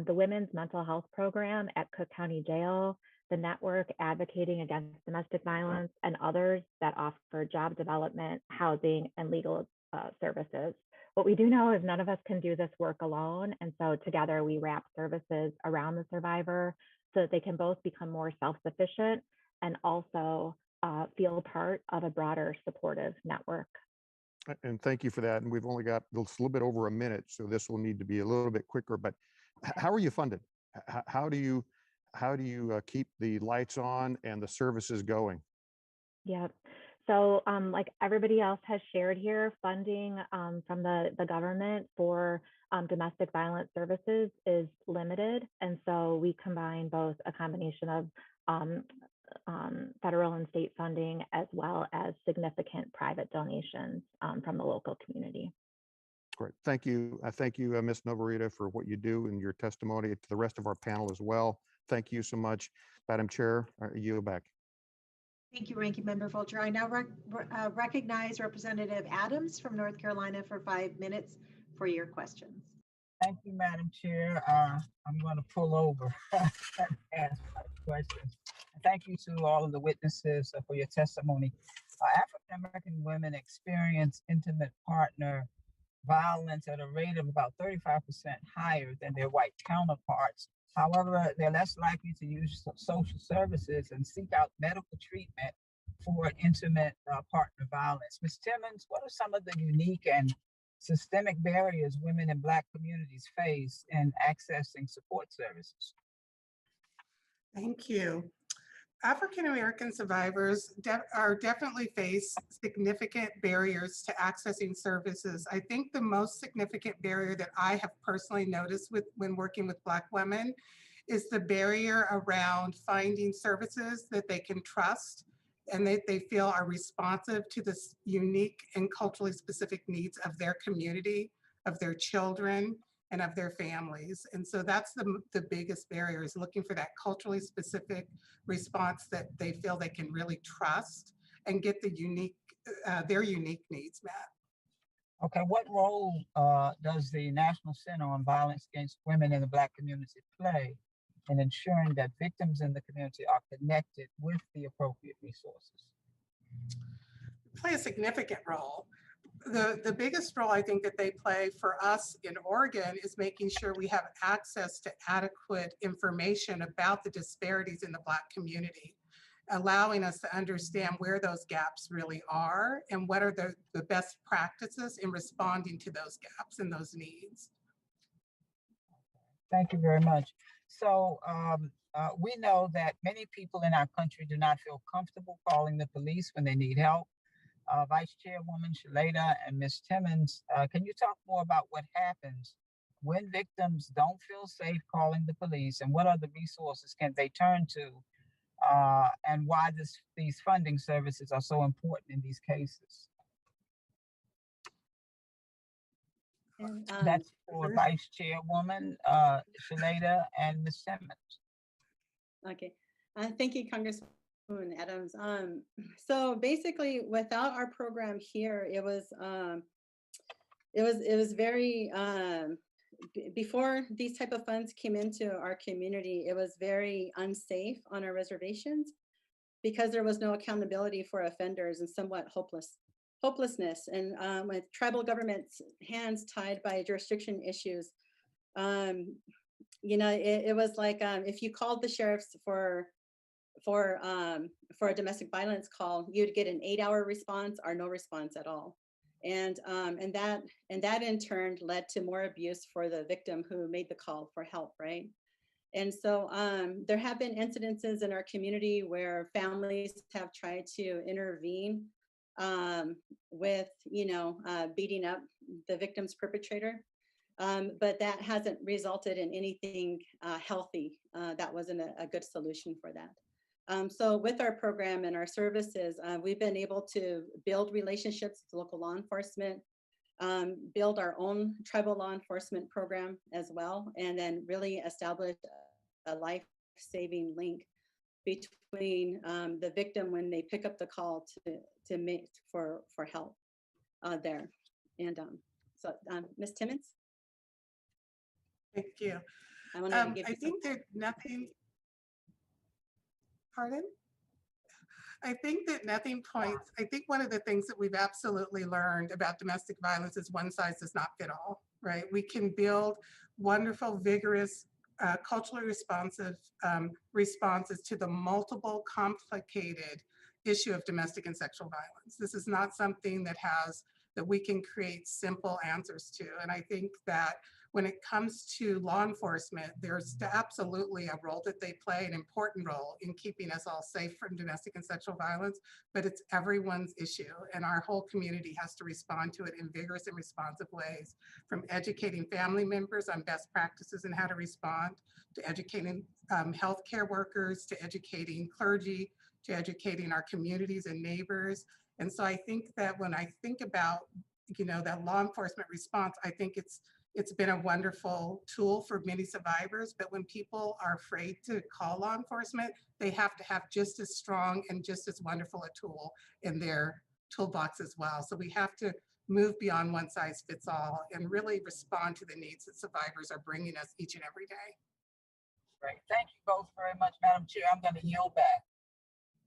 the Women's Mental Health Program at Cook County Jail, the Network Advocating Against Domestic Violence, and others that offer job development, housing, and legal services. What we do know is none of us can do this work alone. And so together we wrap services around the survivor so that they can both become more self-sufficient and also feel part of a broader supportive network. And thank you for that. And we've only got a little bit over a minute, so this will need to be a little bit quicker. But How are you funded? How do you keep the lights on and the services going? Yep. So like everybody else has shared here, funding from the government for domestic violence services is limited. And so we combine both a combination of federal and state funding as well as significant private donations from the local community. Great. Thank you. Thank you, Ms. Novarita, for what you do and your testimony, to the rest of our panel as well. Thank you so much. Madam Chair, I yield back. Thank you, Ranking Member Fulcher. I now recognize Representative Adams from North Carolina for 5 minutes for your questions. Thank you, Madam Chair. I'm going to pull over and ask my questions. Thank you to all of the witnesses for your testimony. African-American women experience intimate partner violence at a rate of about 35% higher than their white counterparts. However, they're less likely to use social services and seek out medical treatment for intimate partner violence. Ms. Timmons, what are some of the unique and systemic barriers women in Black communities face in accessing support services? Thank you. African American survivors definitely face significant barriers to accessing services. I think the most significant barrier that I have personally noticed when working with Black women is the barrier around finding services that they can trust and that they feel are responsive to the unique and culturally specific needs of their community, of their children, and of their families. And so that's the biggest barrier, is looking for that culturally specific response that they feel they can really trust and get the their unique needs met. Okay, what role does the National Center on Violence Against Women in the Black community play in ensuring that victims in the community are connected with the appropriate resources? Play a significant role. The biggest role I think that they play for us in Oregon is making sure we have access to adequate information about the disparities in the Black community, allowing us to understand where those gaps really are and what are the best practices in responding to those gaps and those needs. Thank you very much. So we know that many people in our country do not feel comfortable calling the police when they need help. Vice Chairwoman Shalata and Ms. Timmons, can you talk more about what happens when victims don't feel safe calling the police, and what other resources can they turn to, and why these funding services are so important in these cases? And, That's for Vice Chairwoman Shalata and Ms. Timmons. Okay, thank you, Congresswoman Adams. So basically, without our program here, it was very before these type of funds came into our community, it was very unsafe on our reservations because there was no accountability for offenders and somewhat hopelessness. And with tribal government's hands tied by jurisdiction issues, you know, it was like if you called the sheriffs for a domestic violence call, you'd get an 8-hour response or no response at all. And that in turn led to more abuse for the victim who made the call for help, right? And so there have been incidences in our community where families have tried to intervene with, you know, beating up the victim's perpetrator. But that hasn't resulted in anything healthy. That wasn't a good solution for that. So with our program and our services, we've been able to build relationships with local law enforcement, build our own tribal law enforcement program as well, and then really establish a life-saving link between the victim when they pick up the call to make for help there. And so Ms. Timmons? Thank you. I think that nothing, pardon? I think that nothing points, I think one of the things that we've absolutely learned about domestic violence is one size does not fit all, right? We can build wonderful, vigorous, culturally responsive responses to the multiple complicated issue of domestic and sexual violence. This is not something that we can create simple answers to. And I think that when it comes to law enforcement, there's absolutely a role that they play, an important role in keeping us all safe from domestic and sexual violence, but it's everyone's issue. And our whole community has to respond to it in vigorous and responsive ways, from educating family members on best practices and how to respond, to educating healthcare workers, to educating clergy, to educating our communities and neighbors. And so I think that when I think about, that law enforcement response, I think it's been a wonderful tool for many survivors, but when people are afraid to call law enforcement, they have to have just as strong and just as wonderful a tool in their toolbox as well. So we have to move beyond one size fits all and really respond to the needs that survivors are bringing us each and every day. Great. Thank you both very much, Madam Chair. I'm going to yield back.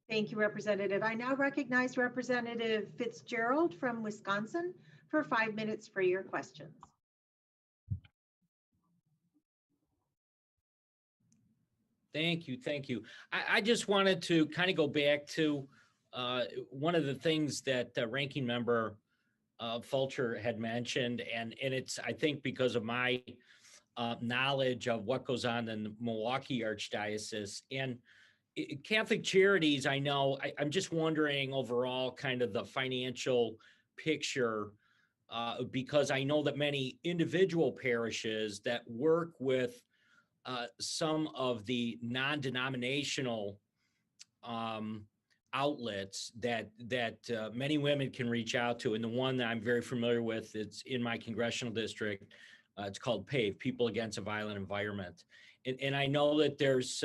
Thank you, Representative. I now recognize Representative Fitzgerald from Wisconsin for 5 minutes for your questions. Thank you. Thank you. I just wanted to kind of go back to one of the things that Ranking Member Fulcher had mentioned, and it's, I think, because of my knowledge of what goes on in the Milwaukee Archdiocese and Catholic Charities. I know, I'm just wondering overall kind of the financial picture, because I know that many individual parishes that work with some of the non-denominational outlets that many women can reach out to. And the one that I'm very familiar with, it's in my congressional district. It's called PAVE, People Against a Violent Environment. And I know that there's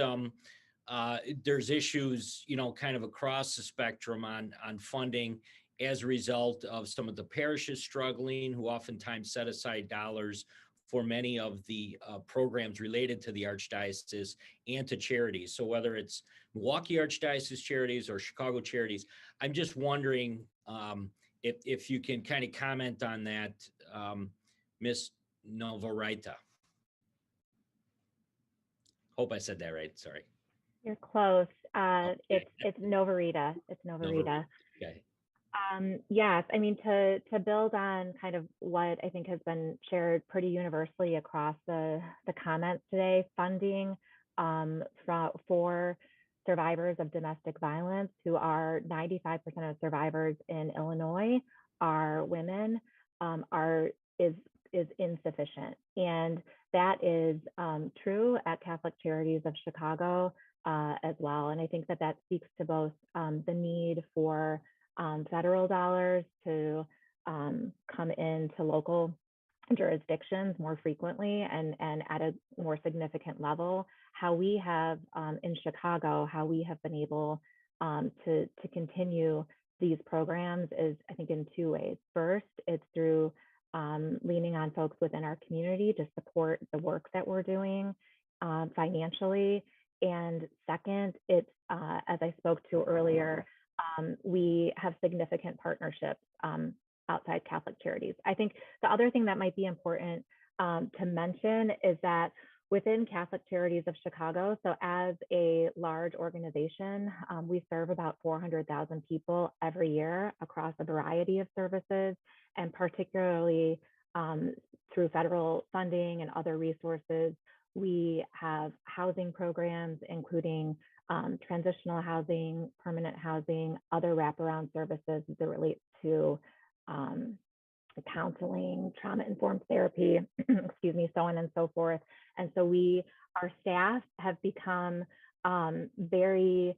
issues, kind of across the spectrum on funding as a result of some of the parishes struggling, who oftentimes set aside dollars for many of the programs related to the Archdiocese and to charities. So whether it's Milwaukee Archdiocese Charities or Chicago Charities, I'm just wondering if you can kind of comment on that, Ms. Novoraita. Hope I said that right. Sorry. You're close. It's Novarita. It's Novarita. Okay. Yes, I mean, to build on kind of what I think has been shared pretty universally across the comments today, funding for survivors of domestic violence, who are 95% of survivors in Illinois are women, is insufficient. And that is true at Catholic Charities of Chicago as well. And I think that speaks to both the need for federal dollars to come into local jurisdictions more frequently and at a more significant level. How we have in Chicago, how we have been able to continue these programs is, I think, in two ways. First, it's through leaning on folks within our community to support the work that we're doing financially. And second, it's, as I spoke to earlier, we have significant partnerships outside Catholic Charities. I think the other thing that might be important to mention is that within Catholic Charities of Chicago, so as a large organization, we serve about 400,000 people every year across a variety of services, and particularly through federal funding and other resources, we have housing programs, including transitional housing, permanent housing, other wraparound services that relate to counseling, trauma-informed therapy, excuse me, so on and so forth. And so our staff have become very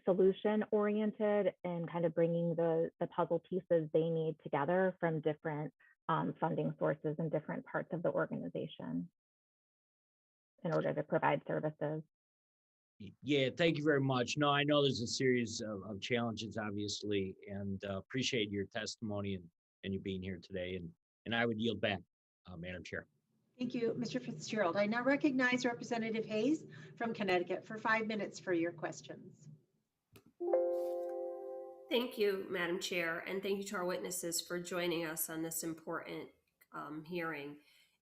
solution-oriented and kind of bringing the puzzle pieces they need together from different funding sources and different parts of the organization in order to provide services. Yeah, thank you very much. No, I know there's a series of challenges, obviously, and appreciate your testimony and you being here today. And I would yield back, Madam Chair. Thank you, Mr. Fitzgerald. I now recognize Representative Hayes from Connecticut for 5 minutes for your questions. Thank you, Madam Chair, and thank you to our witnesses for joining us on this important hearing.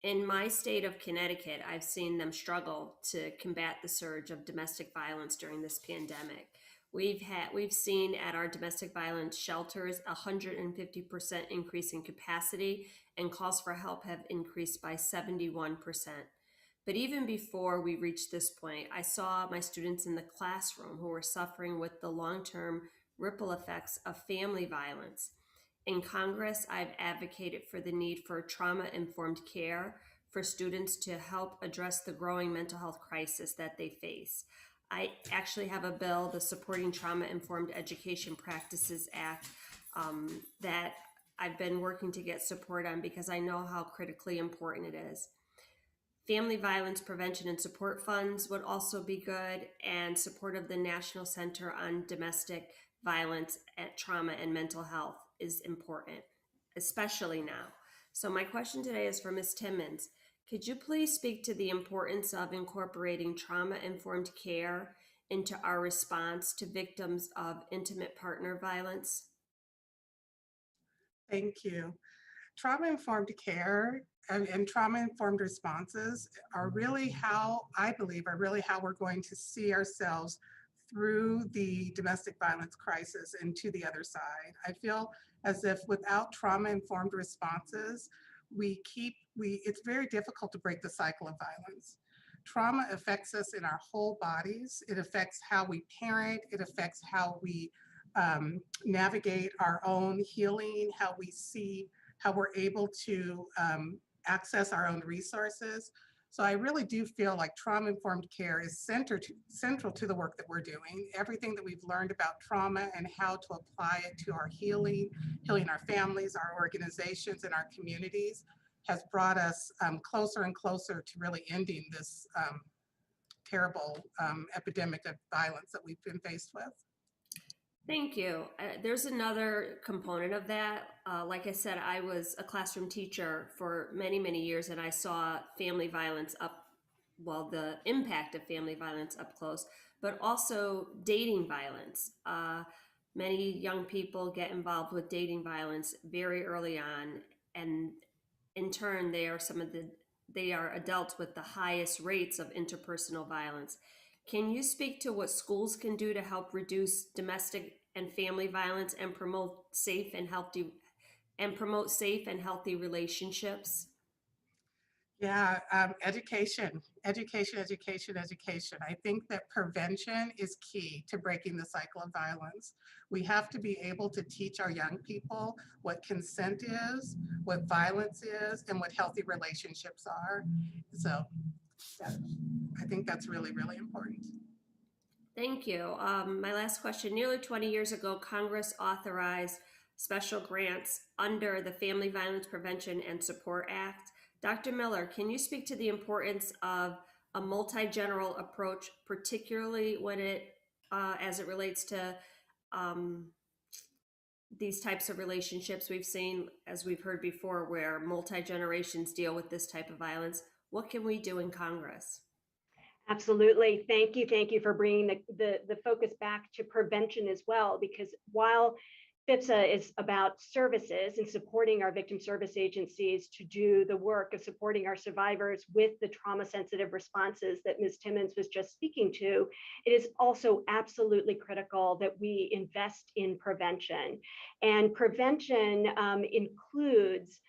In my state of Connecticut, I've seen them struggle to combat the surge of domestic violence during this pandemic. We've seen at our domestic violence shelters 150% increase in capacity, and calls for help have increased by 71%. But even before we reached this point, I saw my students in the classroom who were suffering with the long-term ripple effects of family violence. In Congress, I've advocated for the need for trauma-informed care for students to help address the growing mental health crisis that they face. I actually have a bill, the Supporting Trauma-Informed Education Practices Act, that I've been working to get support on because I know how critically important it is. Family violence prevention and support funds would also be good, and support of the National Center on Domestic Violence, Trauma, and Mental Health is important, especially now. So my question today is for Ms. Timmons. Could you please speak to the importance of incorporating trauma-informed care into our response to victims of intimate partner violence? Thank you. Trauma-informed care and trauma-informed responses are really how, I believe, are really how we're going to see ourselves through the domestic violence crisis and to the other side. I feel as if without trauma-informed responses, it's very difficult to break the cycle of violence. Trauma affects us in our whole bodies. It affects how we parent. It affects how we navigate our own healing, how we see, how we're able to access our own resources. So I really do feel like trauma-informed care is central to the work that we're doing. Everything that we've learned about trauma and how to apply it to our healing our families, our organizations, and our communities has brought us closer and closer to really ending this terrible epidemic of violence that we've been faced with. Thank you. There's another component of that. Like I said, I was a classroom teacher for many, many years, and I saw family violence the impact of family violence up close, but also dating violence. Many young people get involved with dating violence very early on, and in turn, they are adults with the highest rates of interpersonal violence. Can you speak to what schools can do to help reduce domestic and family violence and promote safe and healthy relationships? Yeah, education. I think that prevention is key to breaking the cycle of violence. We have to be able to teach our young people what consent is, what violence is, and what healthy relationships are. So I think that's really, really important. Thank you. My last question, nearly 20 years ago, Congress authorized special grants under the Family Violence Prevention and Support Act. Dr. Miller, can you speak to the importance of a multi-general approach, particularly when as it relates to these types of relationships we've seen, as we've heard before, where multi-generations deal with this type of violence? What can we do in Congress? Absolutely. Thank you for bringing the focus back to prevention as well, because while FVPSA is about services and supporting our victim service agencies to do the work of supporting our survivors with the trauma-sensitive responses that Ms. Timmons was just speaking to, it is also absolutely critical that we invest in prevention. And prevention includes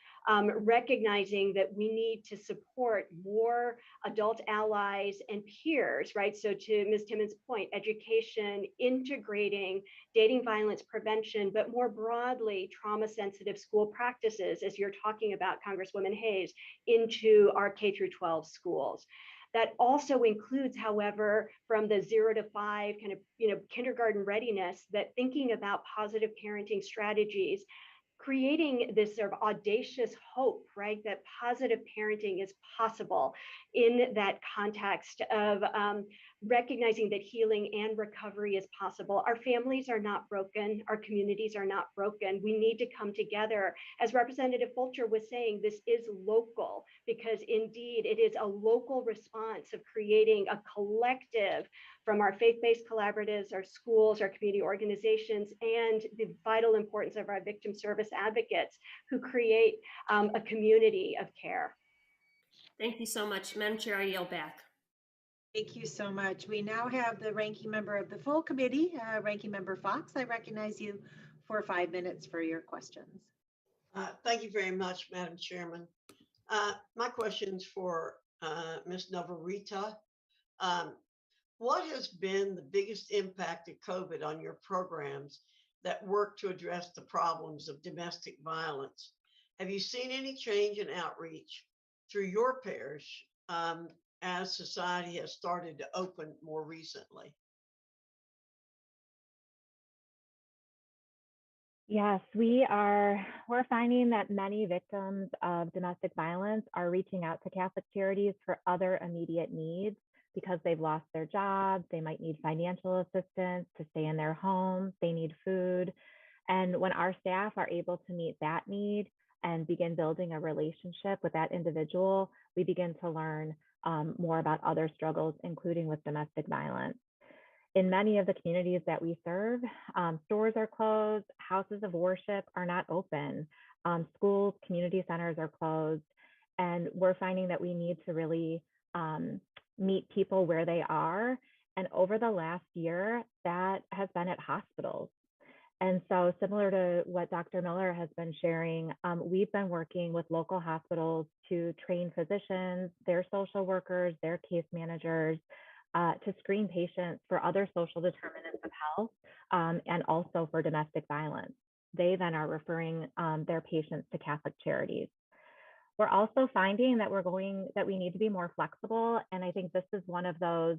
recognizing that we need to support more adult allies and peers, right? So to Ms. Timmons' point, education, integrating dating violence prevention, but more broadly, trauma-sensitive school practices, as you're talking about, Congresswoman Hayes, into our K through 12 schools. That also includes, however, from the 0 to 5 kind of, kindergarten readiness, that thinking about positive parenting strategies, creating this sort of audacious hope, right, that positive parenting is possible in that context of recognizing that healing and recovery is possible. Our families are not broken. Our communities are not broken. We need to come together. As Representative Fulcher was saying, this is local, because indeed it is a local response of creating a collective from our faith-based collaboratives, our schools, our community organizations, and the vital importance of our victim service advocates who create a community of care. Thank you so much. Madam Chair, I yield back. Thank you so much. We now have the ranking member of the full committee, Ranking Member Fox. I recognize you for 5 minutes for your questions. Thank you very much, Madam Chairman. My question's for Ms. Navarrete. What has been the biggest impact of COVID on your programs that work to address the problems of domestic violence? Have you seen any change in outreach through your parish as society has started to open more recently? Yes, we're finding that many victims of domestic violence are reaching out to Catholic Charities for other immediate needs because they've lost their jobs, they might need financial assistance to stay in their home, they need food. And when our staff are able to meet that need and begin building a relationship with that individual, we begin to learn more about other struggles, including with domestic violence. In many of the communities that we serve, stores are closed, houses of worship are not open, schools, community centers are closed, and we're finding that we need to really meet people where they are. And over the last year, that has been at hospitals. And so similar to what Dr. Miller has been sharing, we've been working with local hospitals to train physicians, their social workers, their case managers, to screen patients for other social determinants of health and also for domestic violence. They then are referring their patients to Catholic Charities. We're also finding that we need to be more flexible. And I think this is one of those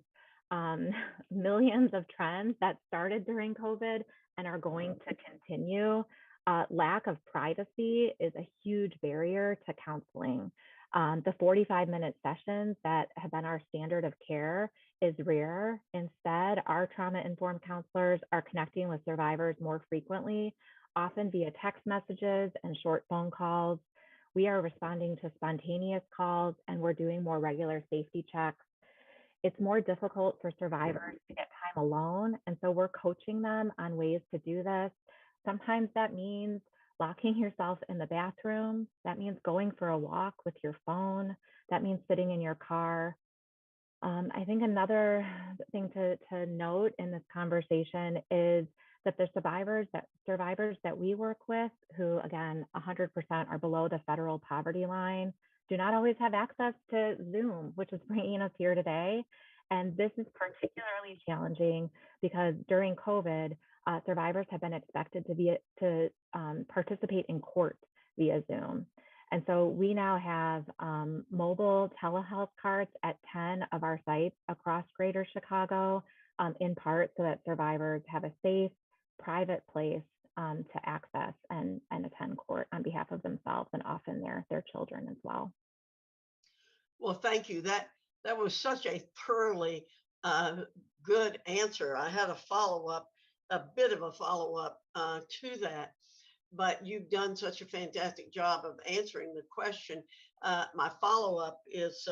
millions of trends that started during COVID and are going to continue. Lack of privacy is a huge barrier to counseling. The 45-minute sessions that have been our standard of care is rare. Instead, our trauma-informed counselors are connecting with survivors more frequently, often via text messages and short phone calls. We are responding to spontaneous calls, and we're doing more regular safety checks. It's more difficult for survivors to get time alone, and so we're coaching them on ways to do this. Sometimes that means locking yourself in the bathroom. That means going for a walk with your phone. That means sitting in your car. I think another thing to note in this conversation is that the survivors that we work with, who again, 100% are below the federal poverty line, do not always have access to Zoom, which is bringing us here today. And this is particularly challenging because during COVID, survivors have been expected to participate in court via Zoom. And so we now have mobile telehealth carts at 10 of our sites across Greater Chicago, in part so that survivors have a safe, private place to access and attend court on behalf of themselves and often their children as well. Well, thank you. That was such a thoroughly good answer. I had a bit of a follow-up to that, but you've done such a fantastic job of answering the question. My follow-up is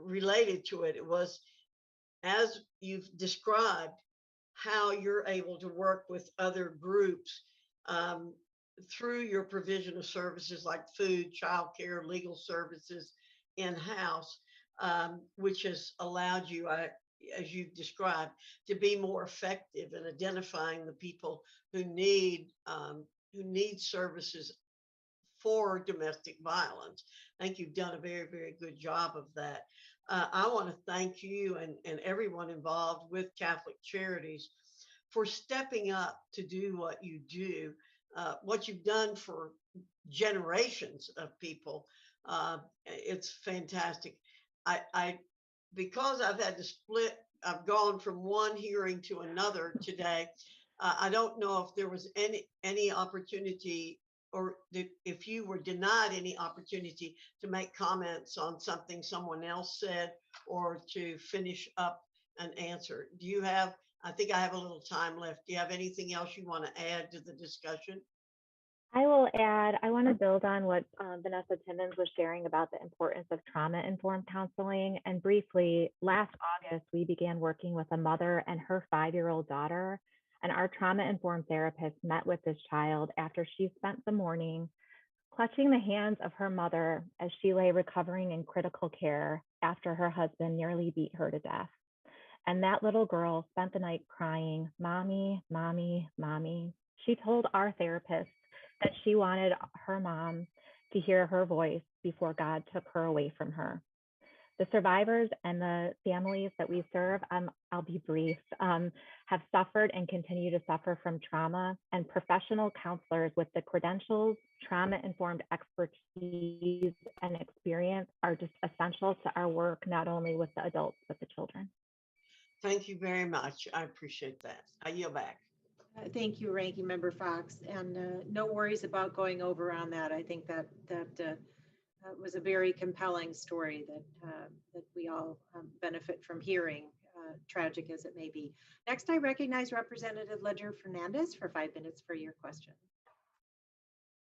related to it. It was, as you've described, how you're able to work with other groups through your provision of services like food, childcare, legal services in-house, which has allowed you, as you've described, to be more effective in identifying the people who need services for domestic violence. I think you've done a very, very good job of that. I want to thank you and everyone involved with Catholic Charities for stepping up to do what you do, what you've done for generations of people. It's fantastic. Because I've had to split, I've gone from one hearing to another today. I don't know if there was any opportunity, or if you were denied any opportunity to make comments on something someone else said or to finish up an answer. Do you have, I think I have a little time left. Do you have anything else you want to add to the discussion? I will add, I want to build on what Vanessa Timmons was sharing about the importance of trauma-informed counseling. And briefly, last August, we began working with a mother and her 5-year-old daughter. And our trauma-informed therapist met with this child after she spent the morning clutching the hands of her mother as she lay recovering in critical care after her husband nearly beat her to death. And that little girl spent the night crying, "Mommy, mommy, mommy." She told our therapist that she wanted her mom to hear her voice before God took her away from her. The survivors and the families that we serve, I'll be brief, have suffered and continue to suffer from trauma, and professional counselors with the credentials, trauma-informed expertise, and experience are just essential to our work, not only with the adults, but the children. Thank you very much. I appreciate that. I yield back. Thank you, Ranking Member Fox, and no worries about going over on that. I think that was a very compelling story that we all benefit from hearing, tragic as it may be. Next, I recognize Representative Ledger Fernandez for 5 minutes for your question.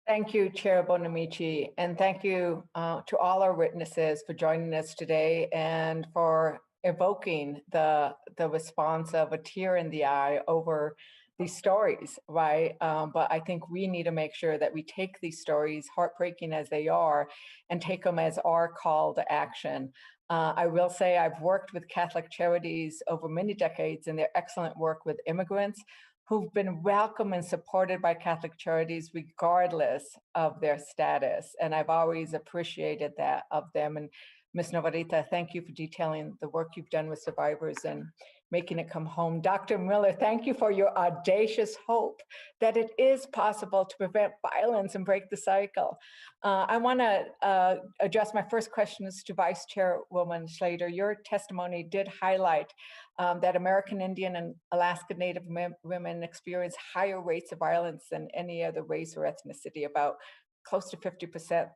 Thank you, Chair Bonamici, and thank you to all our witnesses for joining us today and for evoking the response of a tear in the eye over these stories, right? But I think we need to make sure that we take these stories, heartbreaking as they are, and take them as our call to action. I will say I've worked with Catholic Charities over many decades in their excellent work with immigrants who've been welcomed and supported by Catholic Charities regardless of their status. And I've always appreciated that of them. And Ms. Novarita, thank you for detailing the work you've done with survivors and making it come home. Dr. Miller, thank you for your audacious hope that it is possible to prevent violence and break the cycle. I want to address my first questions to Vice Chairwoman Schlater. Your testimony did highlight that American Indian and Alaska Native women experience higher rates of violence than any other race or ethnicity, about close to 50%.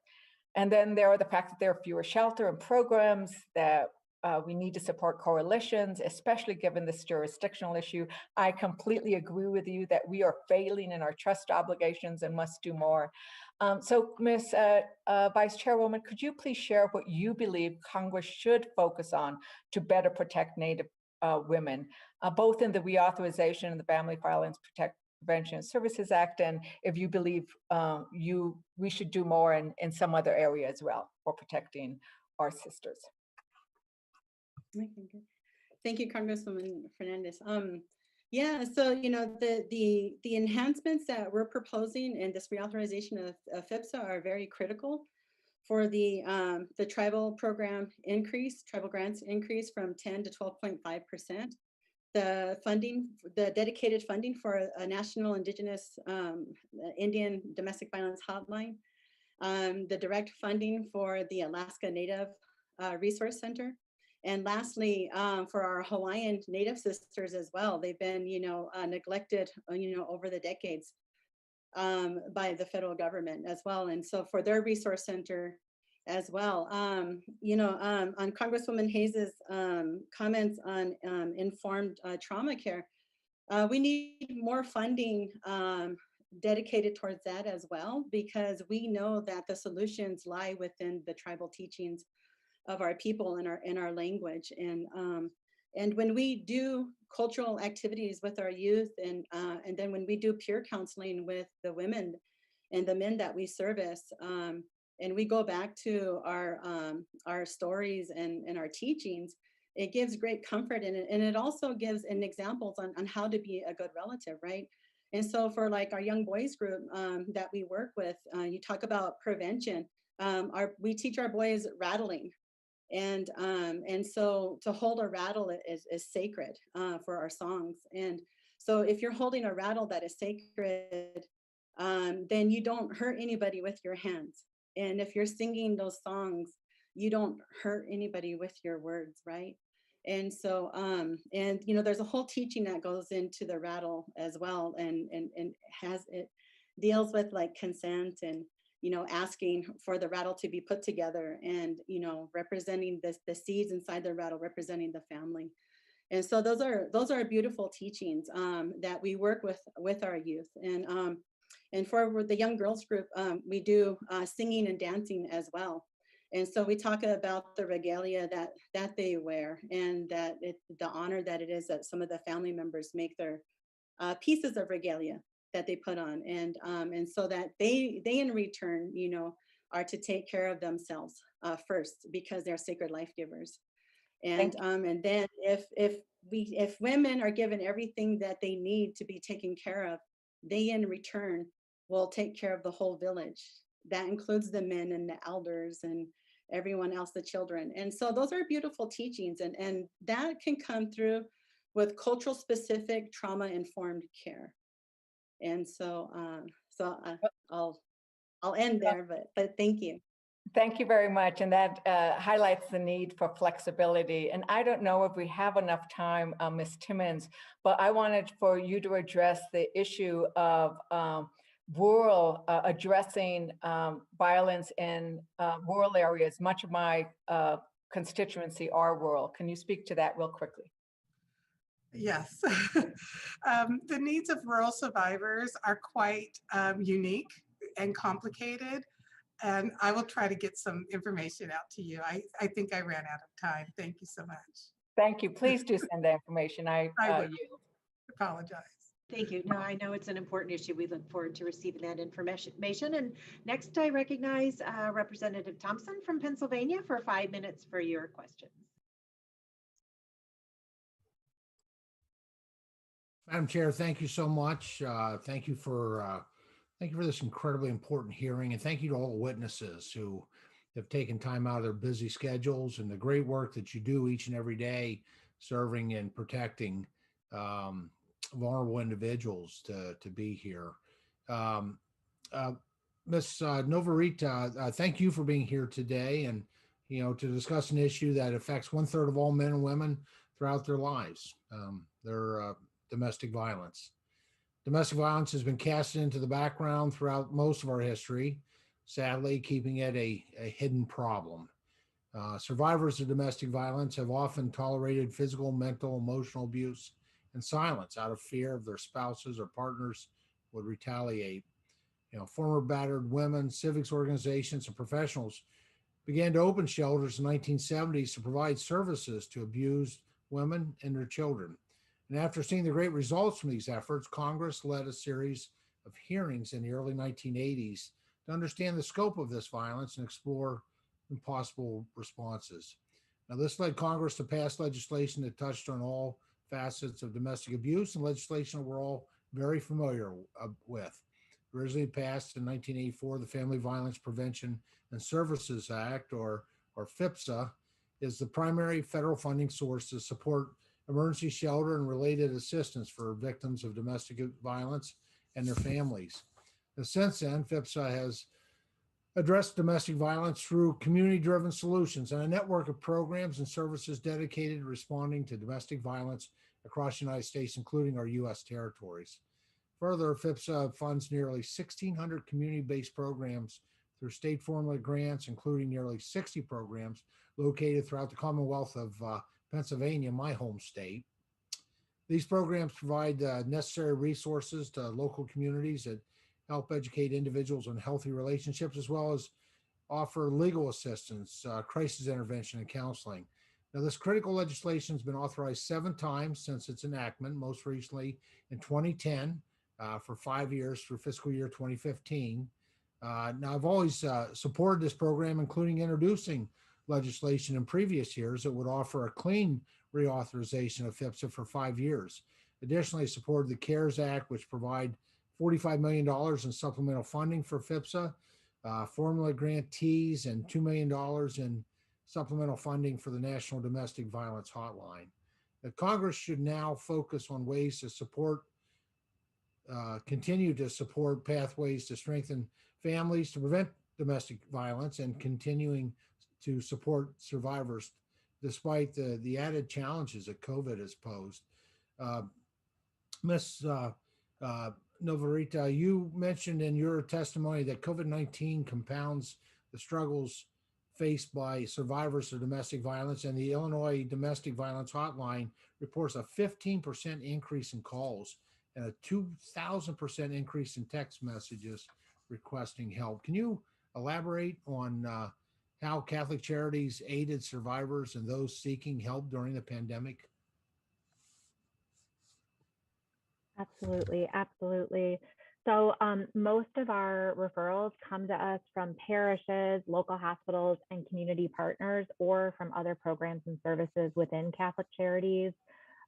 And then there are the fact that there are fewer shelter and programs, that we need to support coalitions, especially given this jurisdictional issue. I completely agree with you that we are failing in our trust obligations and must do more. So Ms. Vice Chairwoman, could you please share what you believe Congress should focus on to better protect Native women, both in the reauthorization of the Family Violence Prevention Services Act, and if you believe we should do more in some other area as well for protecting our sisters? Thank you, Congresswoman Fernandez. Yeah, so the enhancements that we're proposing in this reauthorization of FIPSA are very critical for the tribal program increase, tribal grants increase from 10 to 12.5%. The funding, the dedicated funding for a national Indigenous Indian domestic violence hotline, the direct funding for the Alaska Native Resource Center, and lastly, for our Hawaiian Native sisters as well. They've been, neglected, over the decades by the federal government as well. And so for their resource center as well, on Congresswoman Hayes's comments on informed trauma care, we need more funding dedicated towards that as well, because we know that the solutions lie within the tribal teachings of our people in our language. And when we do cultural activities with our youth, and then when we do peer counseling with the women and the men that we service, and we go back to our stories and our teachings, it gives great comfort, and it also gives an examples on how to be a good relative, right? And so for like our young boys group that we work with, you talk about prevention. We teach our boys rattling. And so to hold a rattle is sacred for our songs. And so if you're holding a rattle that is sacred, then you don't hurt anybody with your hands. And if you're singing those songs, you don't hurt anybody with your words, right? And so, there's a whole teaching that goes into the rattle as well, and it deals with like consent and asking for the rattle to be put together, and representing the seeds inside the rattle, representing the family. And so those are beautiful teachings that we work with our youth. And for the young girls group, we do singing and dancing as well. And so we talk about the regalia that they wear, and that the honor that it is that some of the family members make their pieces of regalia that they put on, and so that they in return, are to take care of themselves first, because they're sacred life givers. And then if women are given everything that they need to be taken care of, they in return will take care of the whole village. That includes the men and the elders and everyone else, the children. And so those are beautiful teachings, and that can come through with cultural specific trauma informed care. And so I'll end there, but thank you. Thank you very much. And that highlights the need for flexibility. And I don't know if we have enough time, Ms. Timmons, but I wanted for you to address the issue of rural, addressing violence in rural areas. Much of my constituency are rural. Can you speak to that real quickly? Yes. The needs of rural survivors are quite unique and complicated. And I will try to get some information out to you. I think I ran out of time. Thank you so much. Thank you. Please do send the information. I will. Apologize. Thank you. No, I know it's an important issue. We look forward to receiving that information. And next, I recognize Representative Thompson from Pennsylvania for 5 minutes for your questions. Madam Chair, thank you so much. Thank you for this incredibly important hearing, and thank you to all the witnesses who have taken time out of their busy schedules and the great work that you do each and every day serving and protecting vulnerable individuals to be here. Ms. Novarita, thank you for being here today and to discuss an issue that affects 1/3 of all men and women throughout their lives, their domestic violence. Domestic violence has been cast into the background throughout most of our history, sadly keeping it a hidden problem. Survivors of domestic violence have often tolerated physical, mental, emotional abuse and silence out of fear of their spouses or partners would retaliate. Former battered women, civics organizations, and professionals began to open shelters in the 1970s to provide services to abused women and their children. And after seeing the great results from these efforts, Congress led a series of hearings in the early 1980s to understand the scope of this violence and explore possible responses. Now, this led Congress to pass legislation that touched on all facets of domestic abuse, and legislation that we're all very familiar with. Originally passed in 1984, the Family Violence Prevention and Services Act, or FVPSA, is the primary federal funding source to support emergency shelter and related assistance for victims of domestic violence and their families. And since then, FVPSA has addressed domestic violence through community-driven solutions and a network of programs and services dedicated to responding to domestic violence across the United States, including our U.S. territories. Further, FVPSA funds nearly 1,600 community-based programs through state formula grants, including nearly 60 programs located throughout the Commonwealth of Pennsylvania, my home state. These programs provide necessary resources to local communities that help educate individuals on healthy relationships, as well as offer legal assistance, crisis intervention, and counseling. Now, this critical legislation has been authorized 7 times since its enactment, most recently in 2010 for 5 years through fiscal year 2015. Now, I've always supported this program, including introducing legislation in previous years that would offer a clean reauthorization of FVPSA for 5 years. Additionally, I supported the CARES Act, which provide $45 million in supplemental funding for FVPSA, formula grantees, and $2 million in supplemental funding for the National Domestic Violence Hotline. The Congress should now focus on ways to support, continue to support pathways to strengthen families to prevent domestic violence and continuing to support survivors despite the added challenges that COVID has posed. Ms. Novarita, you mentioned in your testimony that COVID-19 compounds the struggles faced by survivors of domestic violence, and the Illinois Domestic Violence Hotline reports a 15% increase in calls and a 2,000% increase in text messages requesting help. Can you elaborate on how Catholic Charities aided survivors and those seeking help during the pandemic? Absolutely, absolutely. So most of our referrals come to us from parishes, local hospitals, and community partners, or from other programs and services within Catholic Charities.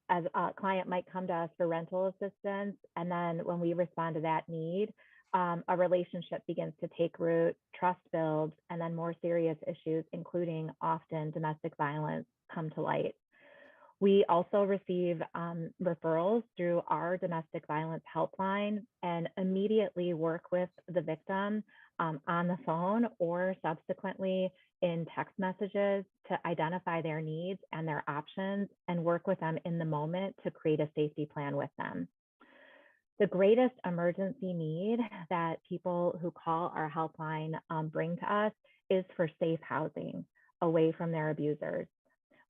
As a client might come to us for rental assistance, and then when we respond to that need, a relationship begins to take root, trust builds, and then more serious issues, including often domestic violence, come to light. We also receive referrals through our domestic violence helpline and immediately work with the victim on the phone or subsequently in text messages to identify their needs and their options and work with them in the moment to create a safety plan with them. The greatest emergency need that people who call our helpline bring to us is for safe housing away from their abusers.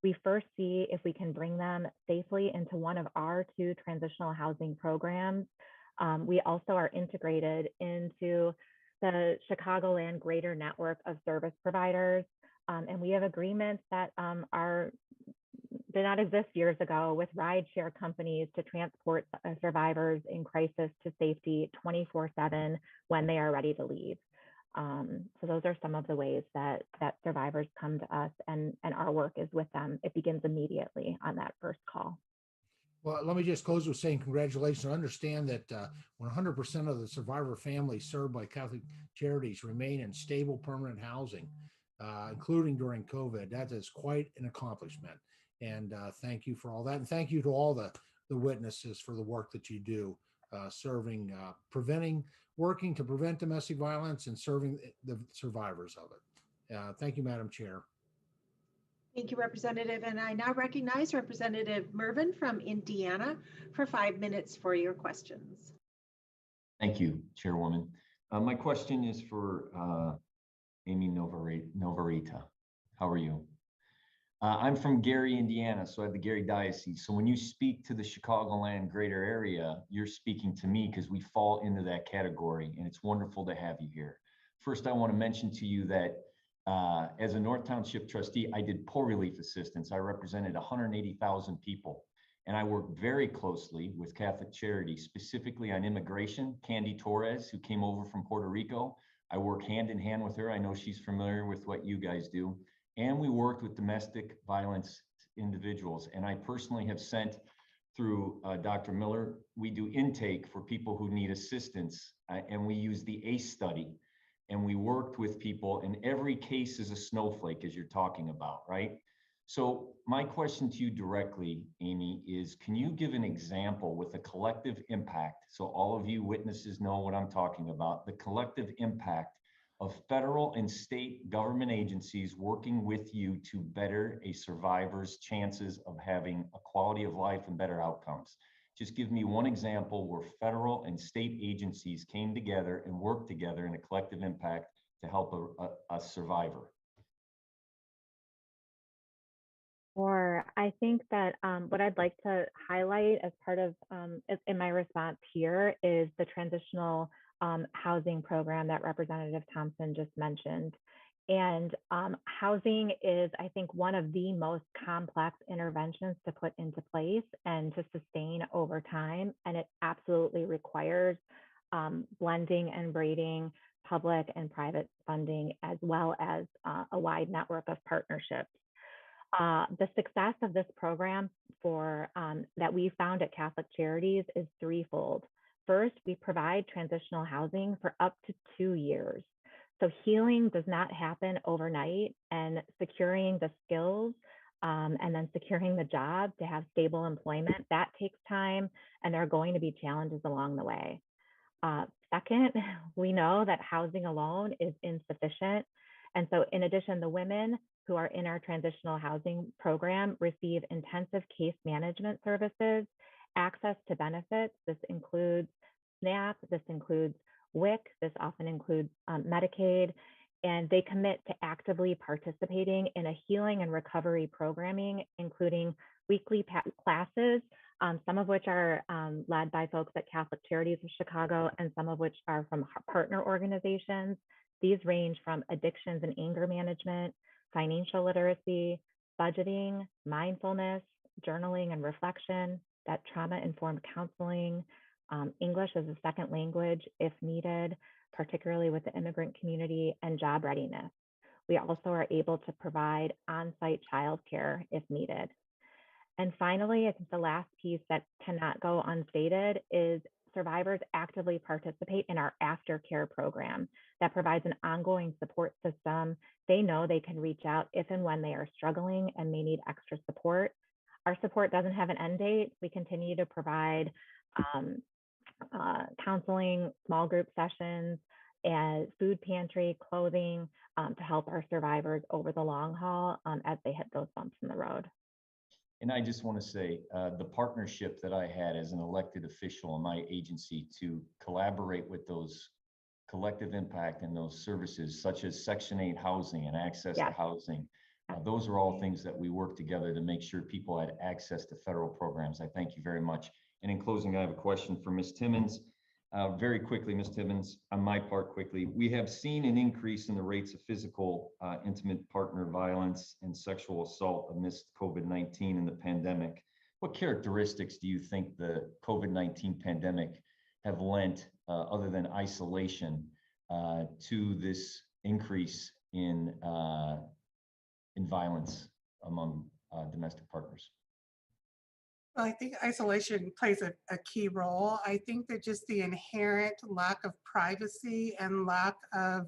We first see if we can bring them safely into one of our 2 transitional housing programs. We also are integrated into the Chicagoland Greater Network of Service Providers, and we have agreements that did not exist years ago with rideshare companies to transport survivors in crisis to safety 24/7 when they are ready to leave. So those are some of the ways that survivors come to us, and our work is with them. It begins immediately on that first call. Well, let me just close with saying congratulations. I understand that 100% of the survivor families served by Catholic Charities remain in stable permanent housing, including during COVID. That is quite an accomplishment. And thank you for all that. And thank you to all the witnesses for the work that you do, serving, working to prevent domestic violence and serving the survivors of it. Thank you, Madam Chair. Thank you, Representative. And I now recognize Representative Mervin from Indiana for 5 minutes for your questions. Thank you, Chairwoman. My question is for Amy Novarita. How are you? I'm from Gary, Indiana, so I have the Gary Diocese. So when you speak to the Chicagoland greater area, you're speaking to me because we fall into that category, and it's wonderful to have you here. First, I want to mention to you that as a North Township trustee, I did poor relief assistance. I represented 180,000 people, and I worked very closely with Catholic Charities, specifically on immigration. Candy Torres, who came over from Puerto Rico, I work hand in hand with her. I know she's familiar with what you guys do. And we worked with domestic violence individuals. And I personally have sent through Dr. Miller, we do intake for people who need assistance, and we use the ACE study. And we worked with people, and every case is a snowflake, as you're talking about, right? So my question to you directly, Amy, is can you give an example with a collective impact, so all of you witnesses know what I'm talking about, the collective impact of federal and state government agencies working with you to better a survivor's chances of having a quality of life and better outcomes? Just give me one example where federal and state agencies came together and worked together in a collective impact to help a survivor. Or I think that what I'd like to highlight as part of in my response here is the transitional housing program that Representative Thompson just mentioned. And housing is, I think, one of the most complex interventions to put into place and to sustain over time. And it absolutely requires blending and braiding public and private funding, as well as a wide network of partnerships. The success of this program that we found at Catholic Charities is threefold. First, we provide transitional housing for up to 2 years. So healing does not happen overnight, and securing the skills and then securing the job to have stable employment, that takes time, and there are going to be challenges along the way. Second, we know that housing alone is insufficient. And so in addition, the women who are in our transitional housing program receive intensive case management services, access to benefits. This includes SNAP, this includes WIC, this often includes Medicaid, and they commit to actively participating in a healing and recovery programming, including weekly classes, some of which are led by folks at Catholic Charities of Chicago, and some of which are from partner organizations. These range from addictions and anger management, financial literacy, budgeting, mindfulness, journaling and reflection, that trauma-informed counseling, English as a second language if needed, particularly with the immigrant community, and job readiness. We also are able to provide on-site childcare if needed. And finally, I think the last piece that cannot go unstated is survivors actively participate in our aftercare program that provides an ongoing support system. They know they can reach out if and when they are struggling and may need extra support. Our support doesn't have an end date. We continue to provide counseling, small group sessions, and food pantry, clothing to help our survivors over the long haul as they hit those bumps in the road. And I just want to say the partnership that I had as an elected official in my agency to collaborate with those collective impact and those services such as Section 8 housing and access to housing. Those are all things that we work together to make sure people had access to federal programs. I thank you very much. And in closing, I have a question for Ms. Timmons. Very quickly, Ms. Timmons, on my part quickly, we have seen an increase in the rates of physical, intimate partner violence and sexual assault amidst COVID-19 and the pandemic. What characteristics do you think the COVID-19 pandemic have lent, other than isolation, to this increase in violence among domestic partners? Well, I think isolation plays a key role. I think that just the inherent lack of privacy and lack of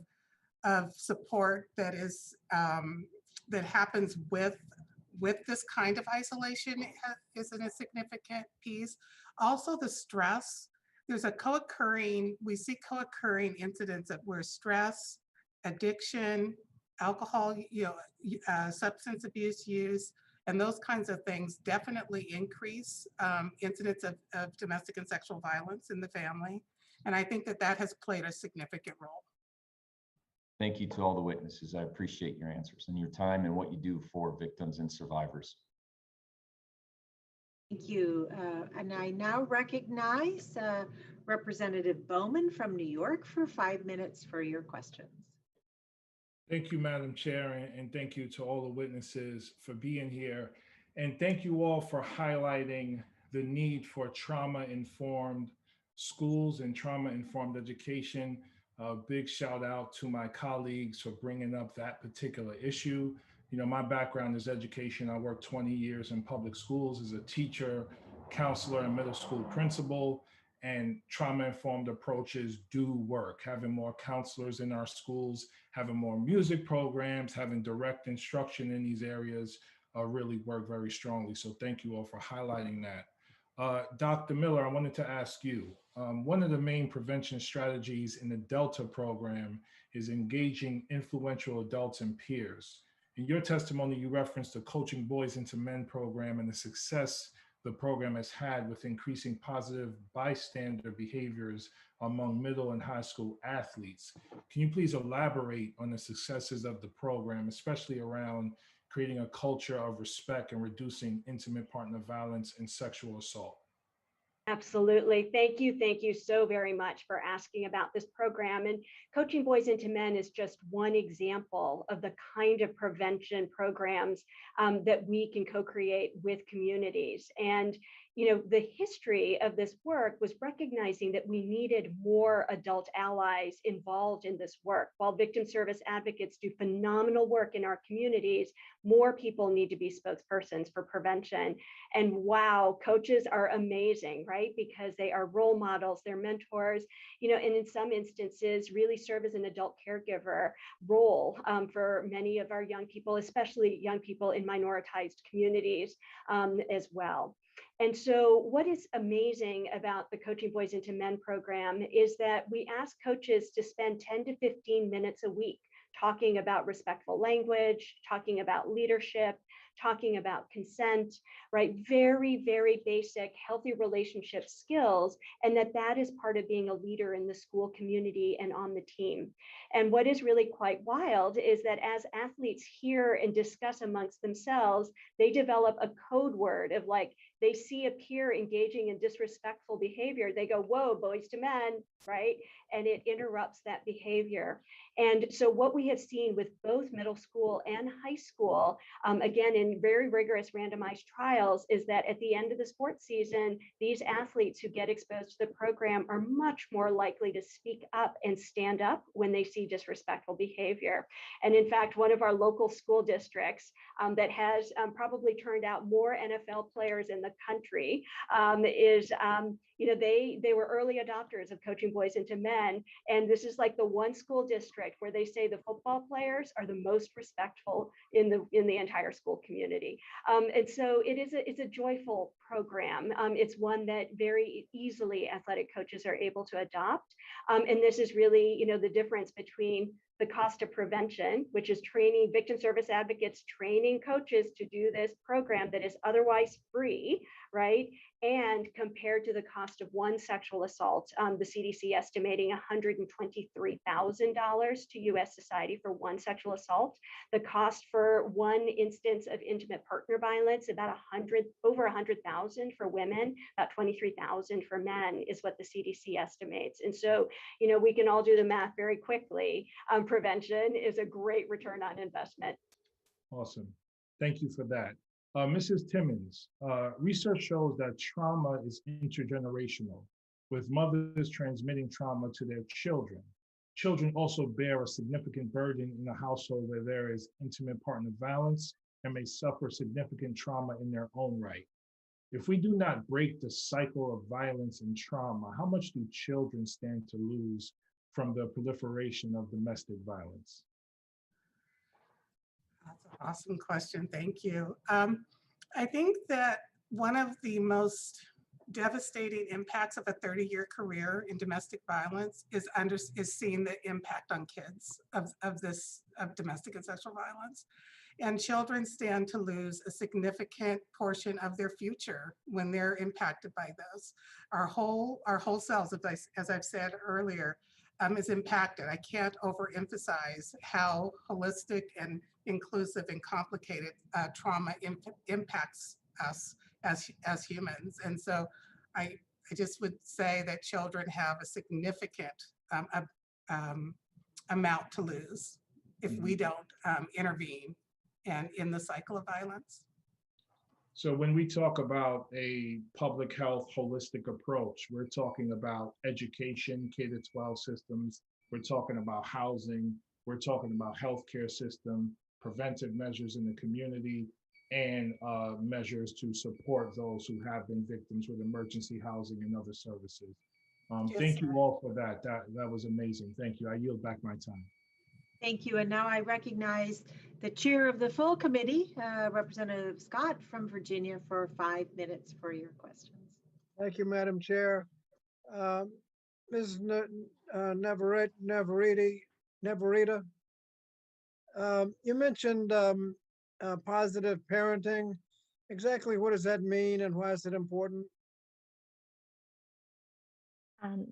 support that is that happens with this kind of isolation is a significant piece. Also, the stress. There's a we see co-occurring incidents of where stress, addiction, alcohol, substance abuse use, and those kinds of things definitely increase incidents of domestic and sexual violence in the family. And I think that that has played a significant role. Thank you to all the witnesses. I appreciate your answers and your time and what you do for victims and survivors. Thank you. And I now recognize Representative Bowman from New York for 5 minutes for your questions. Thank you, Madam Chair, and thank you to all the witnesses for being here. And thank you all for highlighting the need for trauma-informed schools and trauma-informed education. A big shout out to my colleagues for bringing up that particular issue. You know, my background is education. I worked 20 years in public schools as a teacher, counselor, and middle school principal. And trauma-informed approaches do work. Having more counselors in our schools, having more music programs, having direct instruction in these areas really work very strongly. So thank you all for highlighting that. Dr. Miller, I wanted to ask you, one of the main prevention strategies in the Delta program is engaging influential adults and peers. In your testimony, you referenced the Coaching Boys into Men program and the success the program has had with increasing positive bystander behaviors among middle and high school athletes. Can you please elaborate on the successes of the program, especially around creating a culture of respect and reducing intimate partner violence and sexual assault? Absolutely. Thank you so very much for asking about this program. And Coaching Boys into Men is just one example of the kind of prevention programs that we can co-create with communities. And you know, the history of this work was recognizing that we needed more adult allies involved in this work. While victim service advocates do phenomenal work in our communities, more people need to be spokespersons for prevention. And wow, coaches are amazing, right? Because they are role models, they're mentors, you know, and in some instances really serve as an adult caregiver role for many of our young people, especially young people in minoritized communities as well. And so what is amazing about the Coaching Boys into Men program is that we ask coaches to spend 10 to 15 minutes a week talking about respectful language, talking about leadership, talking about consent, right? Very, very basic healthy relationship skills, and that is part of being a leader in the school community and on the team. And what is really quite wild is that as athletes hear and discuss amongst themselves, they develop a code word of like, they see a peer engaging in disrespectful behavior, they go, whoa, boys to men, right? And it interrupts that behavior. And so what we have seen with both middle school and high school, again, in very rigorous randomized trials is that at the end of the sports season, these athletes who get exposed to the program are much more likely to speak up and stand up when they see disrespectful behavior. And in fact, one of our local school districts that has probably turned out more NFL players in the country is, they were early adopters of coaching boys into men. And this is like the one school district where they say the football players are the most respectful in the entire school community. And so it's a joyful program. It's one that very easily athletic coaches are able to adopt. And this is really, the difference between the cost of prevention, which is training victim service advocates, training coaches to do this program that is otherwise free, right? And compared to the cost of one sexual assault, the CDC estimating $123,000 to US society for one sexual assault. The cost for one instance of intimate partner violence, about over 100,000 for women, about 23,000 for men is what the CDC estimates. And so, we can all do the math very quickly. Prevention is a great return on investment. Awesome. Thank you for that. Mrs. Timmons, research shows that trauma is intergenerational, with mothers transmitting trauma to their children. Children also bear a significant burden in a household where there is intimate partner violence and may suffer significant trauma in their own right. If we do not break the cycle of violence and trauma, how much do children stand to lose from the proliferation of domestic violence? That's an awesome question. Thank you. I think that one of the most devastating impacts of a 30-year career in domestic violence is seeing the impact on kids of domestic and sexual violence. And children stand to lose a significant portion of their future when they're impacted by this. Our whole selves, as I've said earlier, is impacted. I can't overemphasize how holistic and inclusive and complicated trauma impacts us as humans. And so I just would say that children have a significant amount to lose if we don't intervene and in the cycle of violence. So when we talk about a public health holistic approach, we're talking about education, K-12 systems, we're talking about housing, we're talking about healthcare system, preventive measures in the community, and measures to support those who have been victims with emergency housing and other services. Thank you all for that. That was amazing. Thank you. I yield back my time. Thank you. And now I recognize the chair of the full committee, Representative Scott from Virginia, for 5 minutes for your questions. Thank you, Madam Chair. Ms. Navarrete, you mentioned positive parenting. Exactly what does that mean and why is it important?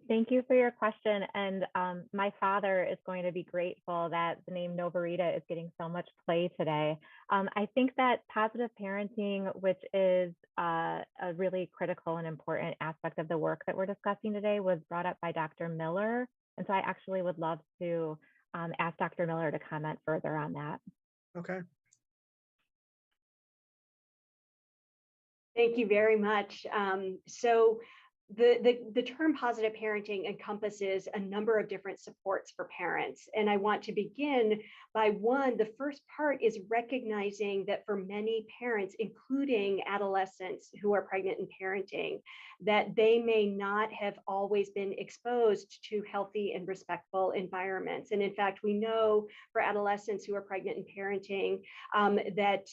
Thank you for your question. And my father is going to be grateful that the name Novarita is getting so much play today. I think that positive parenting, which is a really critical and important aspect of the work that we're discussing today, was brought up by Dr. Miller. And so I actually would love to ask Dr. Miller to comment further on that. Okay. Thank you very much. So the term positive parenting encompasses a number of different supports for parents. And I want to begin by the first part is recognizing that for many parents, including adolescents who are pregnant and parenting, that they may not have always been exposed to healthy and respectful environments. And in fact, we know for adolescents who are pregnant and parenting that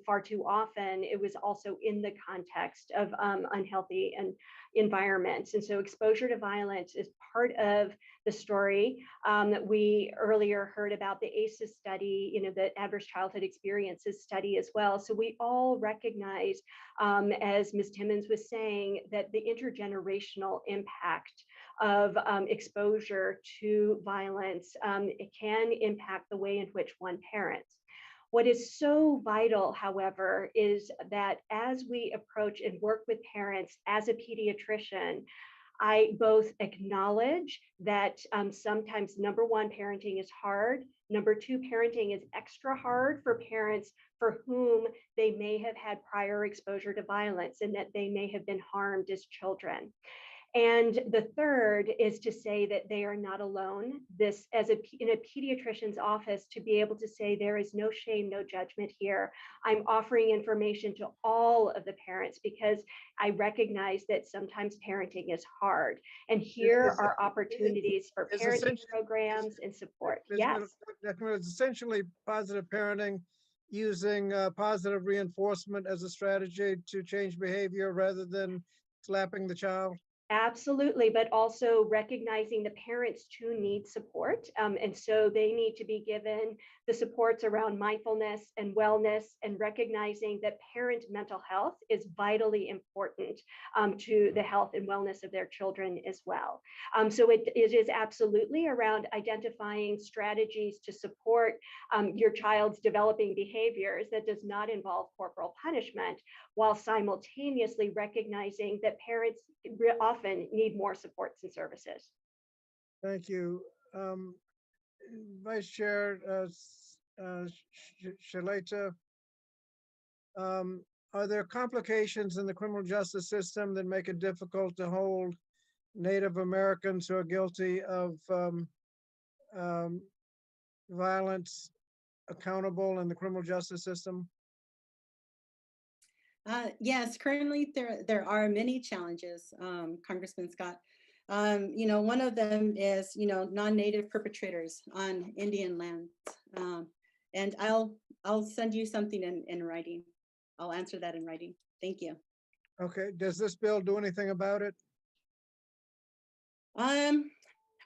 far too often it was also in the context of unhealthy and environments. And so exposure to violence is part of the story that we earlier heard about the ACEs study, the Adverse Childhood Experiences study as well. So we all recognize, as Ms. Timmons was saying, that the intergenerational impact of exposure to violence it can impact the way in which one parents. What is so vital, however, is that as we approach and work with parents as a pediatrician, I both acknowledge that sometimes, number one, parenting is hard. Number two, parenting is extra hard for parents for whom they may have had prior exposure to violence and that they may have been harmed as children. And the third is to say that they are not alone. This, in a pediatrician's office, to be able to say there is no shame, no judgment here. I'm offering information to all of the parents because I recognize that sometimes parenting is hard. And here are opportunities for parenting programs and support. Yes. It's essentially positive parenting using positive reinforcement as a strategy to change behavior rather than slapping the child. Absolutely, but also recognizing the parents too need support. And so they need to be given the supports around mindfulness and wellness, and recognizing that parent mental health is vitally important to the health and wellness of their children as well. So it is absolutely around identifying strategies to support your child's developing behaviors that does not involve corporal punishment, while simultaneously recognizing that parents often need more supports and services. Thank you. Vice Chair Shalita, are there complications in the criminal justice system that make it difficult to hold Native Americans who are guilty of violence accountable in the criminal justice system? Yes, currently there are many challenges, Congressman Scott. One of them is, non-native perpetrators on Indian lands. And I'll send you something in writing. I'll answer that in writing. Thank you. Okay, does this bill do anything about it?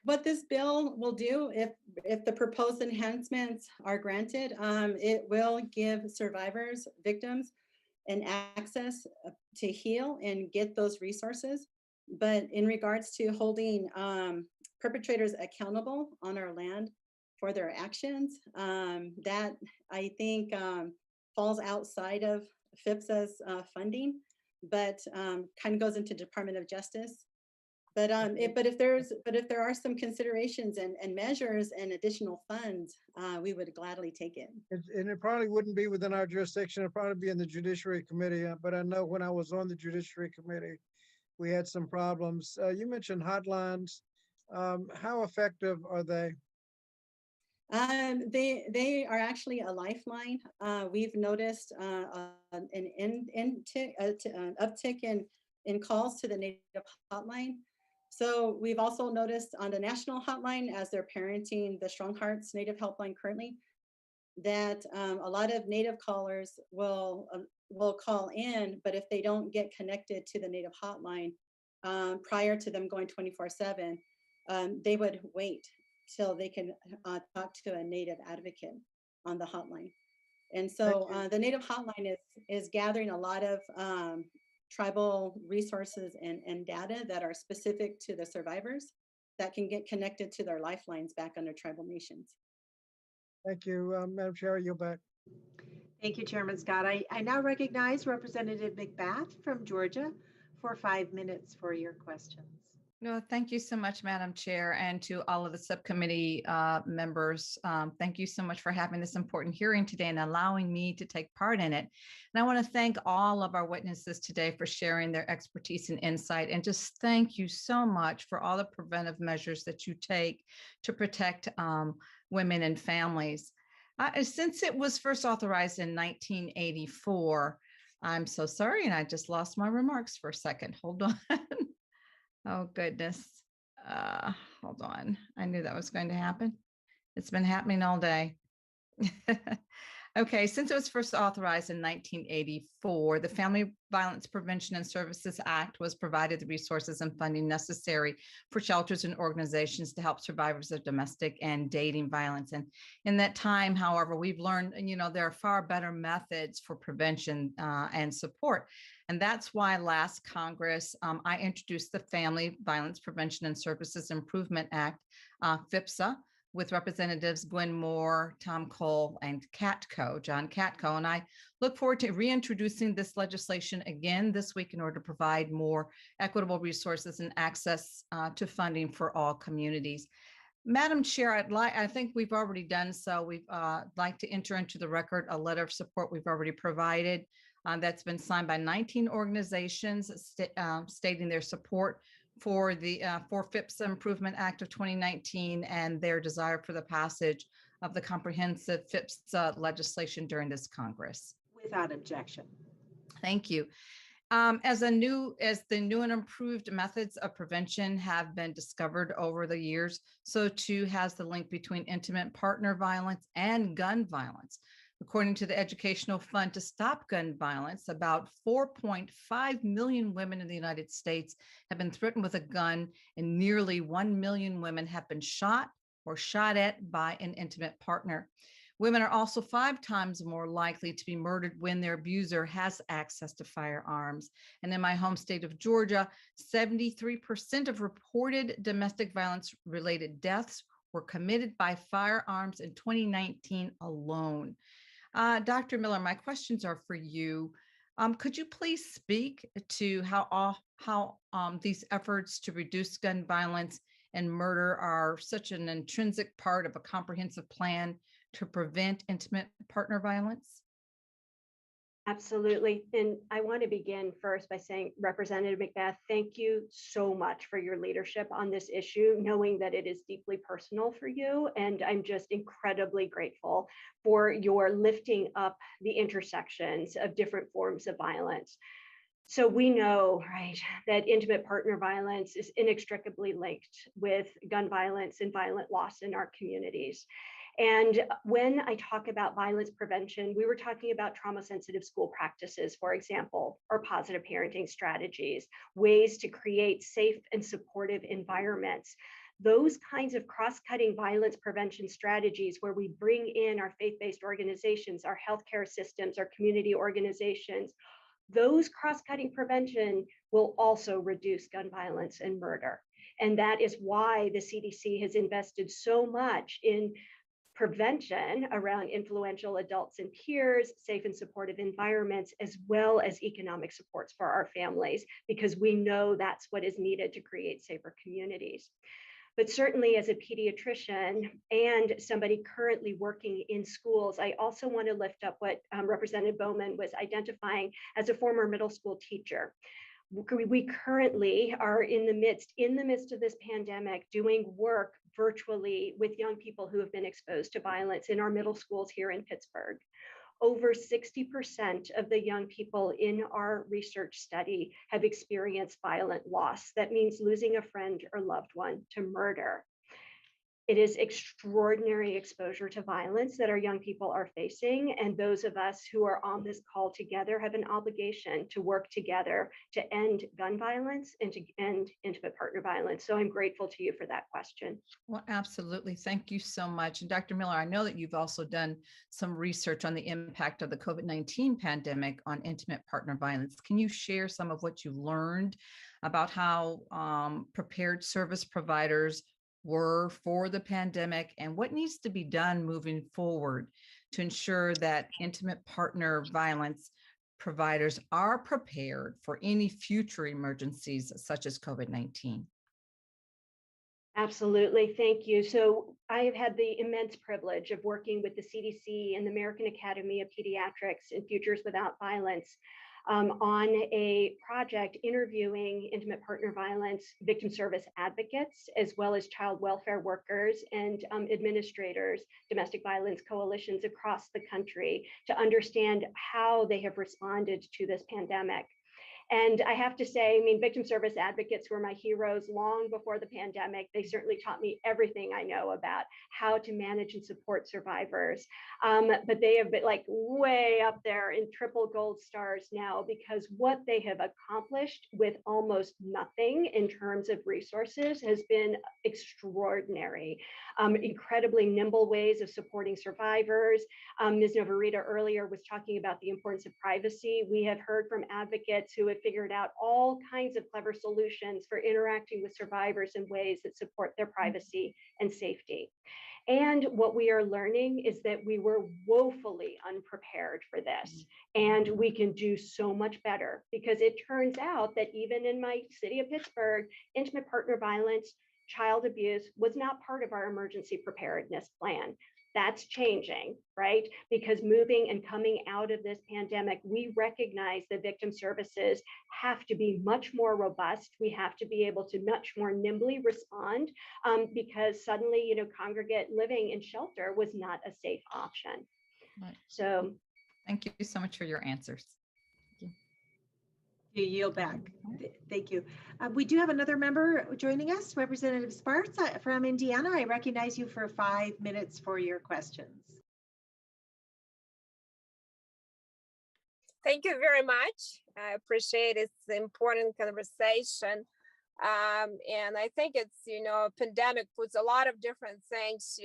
What this bill will do, if the proposed enhancements are granted, it will give survivors, victims, and access to heal and get those resources. But in regards to holding perpetrators accountable on our land for their actions, that I think falls outside of FIPSA's funding, but kind of goes into Department of Justice. But if there are some considerations and measures and additional funds, we would gladly take it. And it probably wouldn't be within our jurisdiction. It'd probably be in the Judiciary Committee. But I know when I was on the Judiciary Committee, we had some problems. You mentioned hotlines. How effective are they? They are actually a lifeline. We've noticed an uptick in calls to the Native Hotline. So we've also noticed on the national hotline, as they're parenting the Strong Hearts Native Helpline currently, that a lot of Native callers will call in, but if they don't get connected to the Native hotline prior to them going 24/7, they would wait till they can talk to a Native advocate on the hotline. And so the Native hotline is gathering a lot of tribal resources and data that are specific to the survivors that can get connected to their lifelines back under tribal nations. Thank you, Madam Chair, you're back. Thank you, Chairman Scott. I now recognize Representative McBath from Georgia for 5 minutes for your questions. No, thank you so much, Madam Chair, and to all of the subcommittee members. Thank you so much for having this important hearing today and allowing me to take part in it. And I want to thank all of our witnesses today for sharing their expertise and insight. And just thank you so much for all the preventive measures that you take to protect women and families. Since it was first authorized in 1984, I'm so sorry, and I just lost my remarks for a second. Hold on. Oh, goodness. Hold on. I knew that was going to happen. It's been happening all day. Okay, since it was first authorized in 1984, the Family Violence Prevention and Services Act was provided the resources and funding necessary for shelters and organizations to help survivors of domestic and dating violence. And in that time, however, we've learned, there are far better methods for prevention and support. And that's why last Congress, I introduced the Family Violence Prevention and Services Improvement Act, FIPSA, with Representatives Gwen Moore, Tom Cole, and John Katko. And I look forward to reintroducing this legislation again this week in order to provide more equitable resources and access to funding for all communities. Madam Chair, I think we've already done so. We'd like to enter into the record a letter of support we've already provided that's been signed by 19 organizations stating their support for the for FIPS Improvement Act of 2019 and their desire for the passage of the comprehensive FIPS legislation during this Congress. Without objection. Thank you. As the new and improved methods of prevention have been discovered over the years, so too has the link between intimate partner violence and gun violence. According to the Educational Fund to Stop Gun Violence, about 4.5 million women in the United States have been threatened with a gun, and nearly 1 million women have been shot or shot at by an intimate partner. Women are also 5 times more likely to be murdered when their abuser has access to firearms. And in my home state of Georgia, 73% of reported domestic violence related deaths were committed by firearms in 2019 alone. Dr. Miller, my questions are for you. Could you please speak to how these efforts to reduce gun violence and murder are such an intrinsic part of a comprehensive plan to prevent intimate partner violence? Absolutely. And I want to begin first by saying, Representative McBath, thank you so much for your leadership on this issue, knowing that it is deeply personal for you. And I'm just incredibly grateful for your lifting up the intersections of different forms of violence. So we know, right, that intimate partner violence is inextricably linked with gun violence and violent loss in our communities. And when I talk about violence prevention, we were talking about trauma-sensitive school practices, for example, or positive parenting strategies, ways to create safe and supportive environments. Those kinds of cross-cutting violence prevention strategies where we bring in our faith-based organizations, our healthcare systems, our community organizations, those cross-cutting prevention will also reduce gun violence and murder. And that is why the CDC has invested so much in prevention around influential adults and peers, safe and supportive environments, as well as economic supports for our families, because we know that's what is needed to create safer communities. But certainly as a pediatrician and somebody currently working in schools, I also want to lift up what Representative Bowman was identifying as a former middle school teacher. We currently are in the midst of this pandemic doing work virtually with young people who have been exposed to violence in our middle schools here in Pittsburgh. Over 60% of the young people in our research study have experienced violent loss. That means losing a friend or loved one to murder. It is extraordinary exposure to violence that our young people are facing, and those of us who are on this call together have an obligation to work together to end gun violence and to end intimate partner violence. So I'm grateful to you for that question. Well, absolutely. Thank you so much. And Dr. Miller, I know that you've also done some research on the impact of the COVID-19 pandemic on intimate partner violence. Can you share some of what you learned about how prepared service providers were for the pandemic and what needs to be done moving forward to ensure that intimate partner violence providers are prepared for any future emergencies such as COVID-19? Absolutely, thank you. So I have had the immense privilege of working with the CDC and the American Academy of Pediatrics and Futures Without Violence on a project interviewing intimate partner violence victim service advocates, as well as child welfare workers and administrators, domestic violence coalitions across the country to understand how they have responded to this pandemic. And I have to say, I mean, victim service advocates were my heroes long before the pandemic. They certainly taught me everything I know about how to manage and support survivors. But they have been like way up there in triple gold stars now, because what they have accomplished with almost nothing in terms of resources has been extraordinary. Incredibly nimble ways of supporting survivors. Ms. Novarita earlier was talking about the importance of privacy. We have heard from advocates who have figured out all kinds of clever solutions for interacting with survivors in ways that support their privacy and safety. And what we are learning is that we were woefully unprepared for this. And we can do so much better, because it turns out that even in my city of Pittsburgh, intimate partner violence, child abuse was not part of our emergency preparedness plan. That's changing, right? Because moving and coming out of this pandemic, we recognize that victim services have to be much more robust. We have to be able to much more nimbly respond, because suddenly, congregate living in shelter was not a safe option. Right. So Thank you so much for your answers. You yield back. Thank you. We do have another member joining us, Representative Sparks from Indiana. I recognize you for 5 minutes for your questions. Thank you very much. I appreciate it's an important conversation. And I think it's, pandemic puts a lot of different things,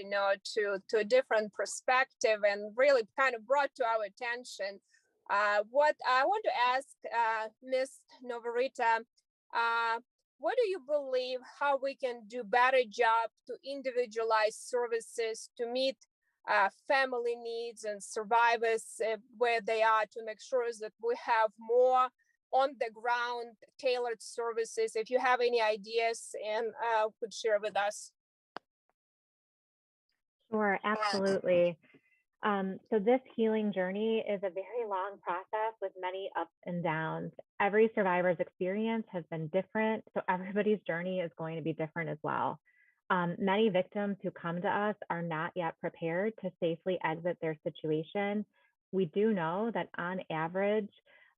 to a different perspective, and really kind of brought to our attention. What I want to ask Ms. Novarita, what do you believe how we can do better job to individualize services to meet family needs and survivors where they are, to make sure that we have more on the ground tailored services? If you have any ideas and could share with us. Sure, absolutely. So this healing journey is a very long process with many ups and downs. Every survivor's experience has been different, so everybody's journey is going to be different as well. Many victims who come to us are not yet prepared to safely exit their situation. We do know that on average,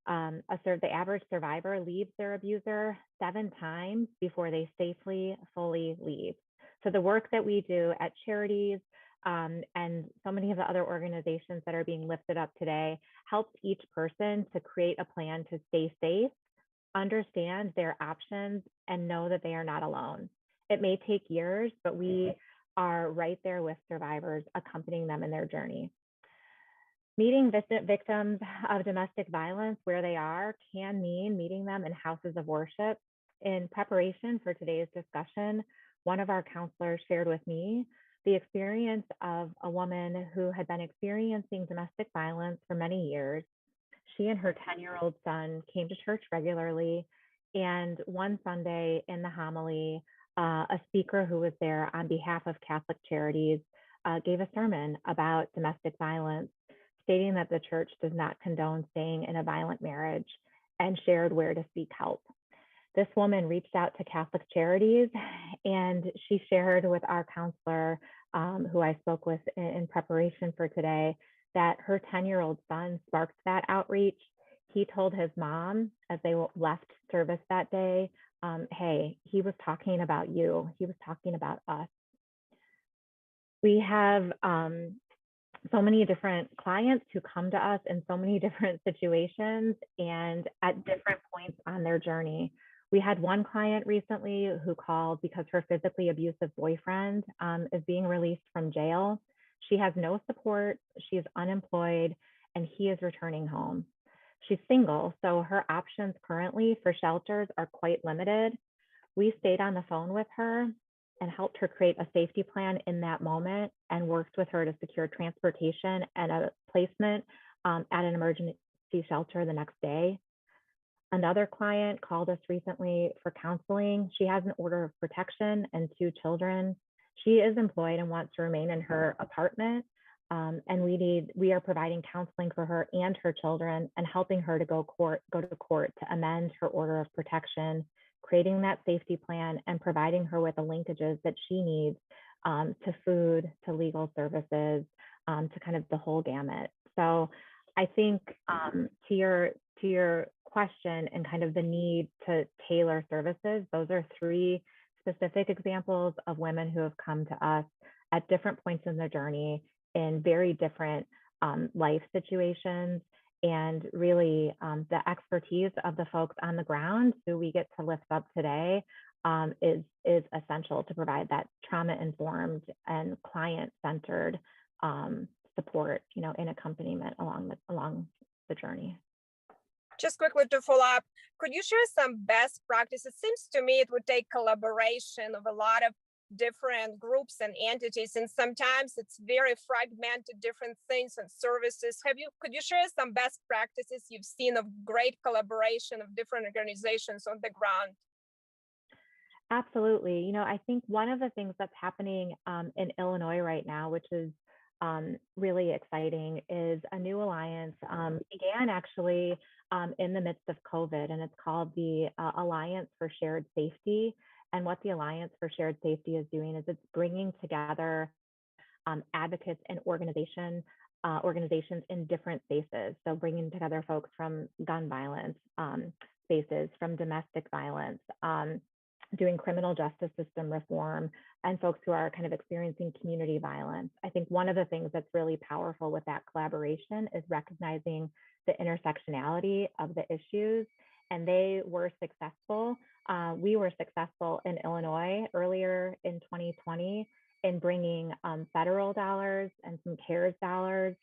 the average survivor leaves their abuser 7 times before they safely, fully leave. So the work that we do at charities, and so many of the other organizations that are being lifted up today helps each person to create a plan to stay safe, understand their options, and know that they are not alone. It may take years, but we are right there with survivors, accompanying them in their journey. Meeting victims of domestic violence where they are can mean meeting them in houses of worship. In preparation for today's discussion, one of our counselors shared with me the experience of a woman who had been experiencing domestic violence for many years. She and her 10-year-old son came to church regularly, and one Sunday in the homily, a speaker who was there on behalf of Catholic Charities gave a sermon about domestic violence, stating that the church does not condone staying in a violent marriage, and shared where to seek help. This woman reached out to Catholic Charities, and she shared with our counselor, who I spoke with in preparation for today, that her 10-year-old son sparked that outreach. He told his mom as they left service that day, hey, he was talking about you. He was talking about us. We have so many different clients who come to us in so many different situations and at different points on their journey. We had one client recently who called because her physically abusive boyfriend is being released from jail. She has no support, she is unemployed, and he is returning home. She's single, so her options currently for shelters are quite limited. We stayed on the phone with her and helped her create a safety plan in that moment, and worked with her to secure transportation and a placement at an emergency shelter the next day. Another client called us recently for counseling. She has an order of protection and 2 children. She is employed and wants to remain in her apartment. And we are providing counseling for her and her children, and helping her to go to court to amend her order of protection, creating that safety plan, and providing her with the linkages that she needs to food, to legal services, to kind of the whole gamut. So I think to your question and kind of the need to tailor services, those are 3 specific examples of women who have come to us at different points in their journey in very different life situations. And really the expertise of the folks on the ground who we get to lift up today is essential to provide that trauma-informed and client-centered support, in accompaniment along the journey. Just quickly to follow up, could you share some best practices? It seems to me it would take collaboration of a lot of different groups and entities, and sometimes it's very fragmented, different things and services. Could you share some best practices you've seen of great collaboration of different organizations on the ground? Absolutely. I think one of the things that's happening in Illinois right now, which is really exciting, is a new alliance began actually in the midst of COVID, and it's called the Alliance for Shared Safety. And what the Alliance for Shared Safety is doing is it's bringing together advocates and organizations in different spaces. So bringing together folks from gun violence spaces, from domestic violence, doing criminal justice system reform, and folks who are kind of experiencing community violence. I think one of the things that's really powerful with that collaboration is recognizing the intersectionality of the issues, and they were successful. We were successful in Illinois earlier in 2020 in bringing federal dollars and some CARES dollars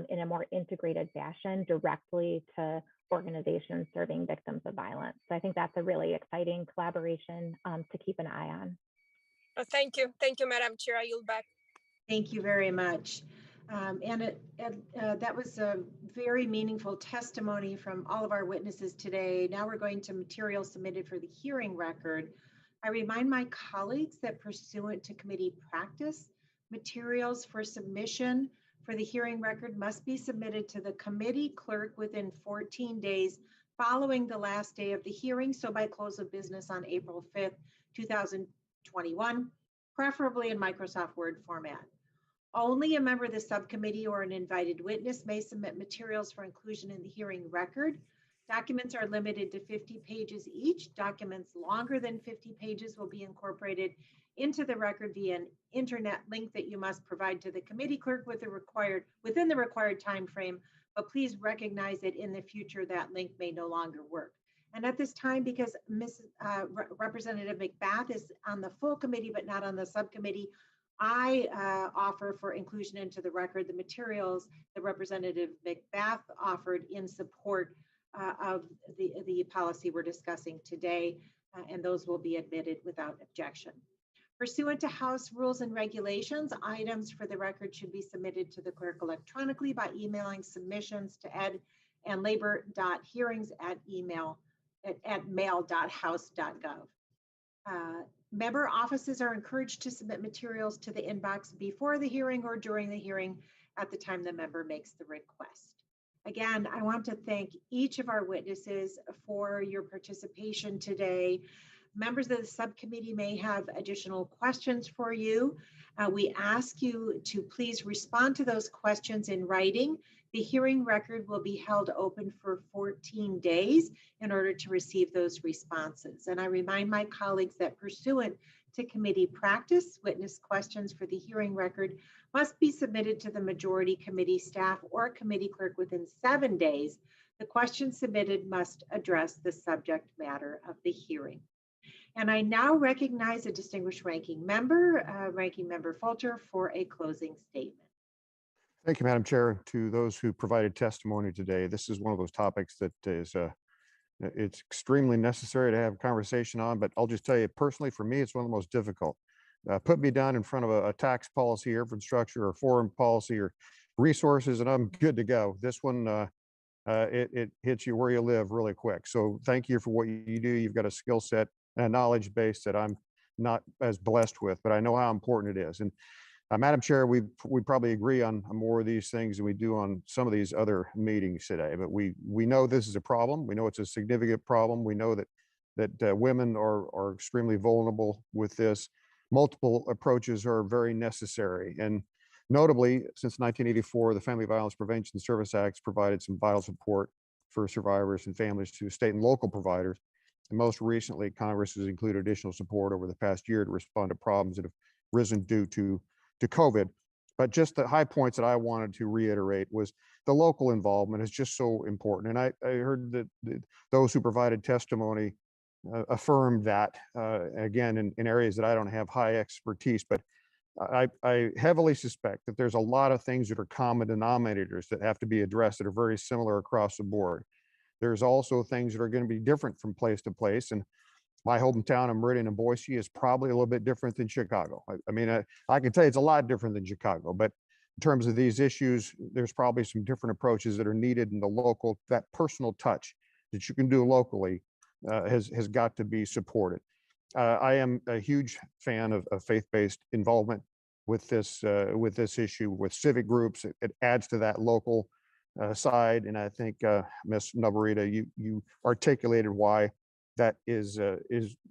in a more integrated fashion directly to organizations serving victims of violence. So I think that's a really exciting collaboration to keep an eye on. Thank you, Madam Chair. I yield back. Thank you very much. That was a very meaningful testimony from all of our witnesses today. Now we're going to materials submitted for the hearing record. I remind my colleagues that pursuant to committee practice, materials for submission for the hearing record must be submitted to the committee clerk within 14 days following the last day of the hearing, so by close of business on April 5th, 2021, preferably in Microsoft Word format. Only a member of the subcommittee or an invited witness may submit materials for inclusion in the hearing record. Documents are limited to 50 pages each. Documents longer than 50 pages will be incorporated into the record via an internet link that you must provide to the committee clerk within the required time frame, but please recognize that in the future that link may no longer work. And at this time, because Representative McBath is on the full committee but not on the subcommittee, I offer for inclusion into the record the materials that Representative McBath offered in support of the policy we're discussing today, and those will be admitted without objection. Pursuant to House rules and regulations, items for the record should be submitted to the clerk electronically by emailing submissions to ed&labor.hearings@mail.house.gov. Member offices are encouraged to submit materials to the inbox before the hearing or during the hearing at the time the member makes the request. Again, I want to thank each of our witnesses for your participation today. Members of the subcommittee may have additional questions for you. We ask you to please respond to those questions in writing. The hearing record will be held open for 14 days in order to receive those responses. And I remind my colleagues that pursuant to committee practice, witness questions for the hearing record must be submitted to the majority committee staff or committee clerk within 7 days. The questions submitted must address the subject matter of the hearing. And I now recognize a distinguished ranking member, Ranking Member Fulcher, for a closing statement. Thank you, Madam Chair. To those who provided testimony today, this is one of those topics that is it's extremely necessary to have a conversation on, but I'll just tell you personally, for me, it's one of the most difficult. Put me down in front of a tax policy or infrastructure or foreign policy or resources, and I'm good to go. This one, it hits you where you live really quick. So thank you for what you do. You've got a skill set and a knowledge base that I'm not as blessed with, but I know how important it is. And Madam Chair, we probably agree on more of these things than we do on some of these other meetings today, but we know this is a problem. We know it's a significant problem. We know that women are extremely vulnerable with this. Multiple approaches are very necessary. And notably, since 1984, the Family Violence Prevention Service Act provided some vital support for survivors and families to state and local providers. And most recently, Congress has included additional support over the past year to respond to problems that have risen due to COVID. But just the high points that I wanted to reiterate was the local involvement is just so important. And I heard that those who provided testimony affirmed that, again, in areas that I don't have high expertise, but I heavily suspect that there's a lot of things that are common denominators that have to be addressed that are very similar across the board. There's also things that are going to be different from place to place. And my hometown of Meridian and Boise is probably a little bit different than Chicago. I mean, I can tell you it's a lot different than Chicago, but in terms of these issues, there's probably some different approaches that are needed in the local, that personal touch that you can do locally has got to be supported. I am a huge fan of faith-based involvement with this issue with civic groups. It adds to that local side. And I think Ms. Navarrete, you articulated why that is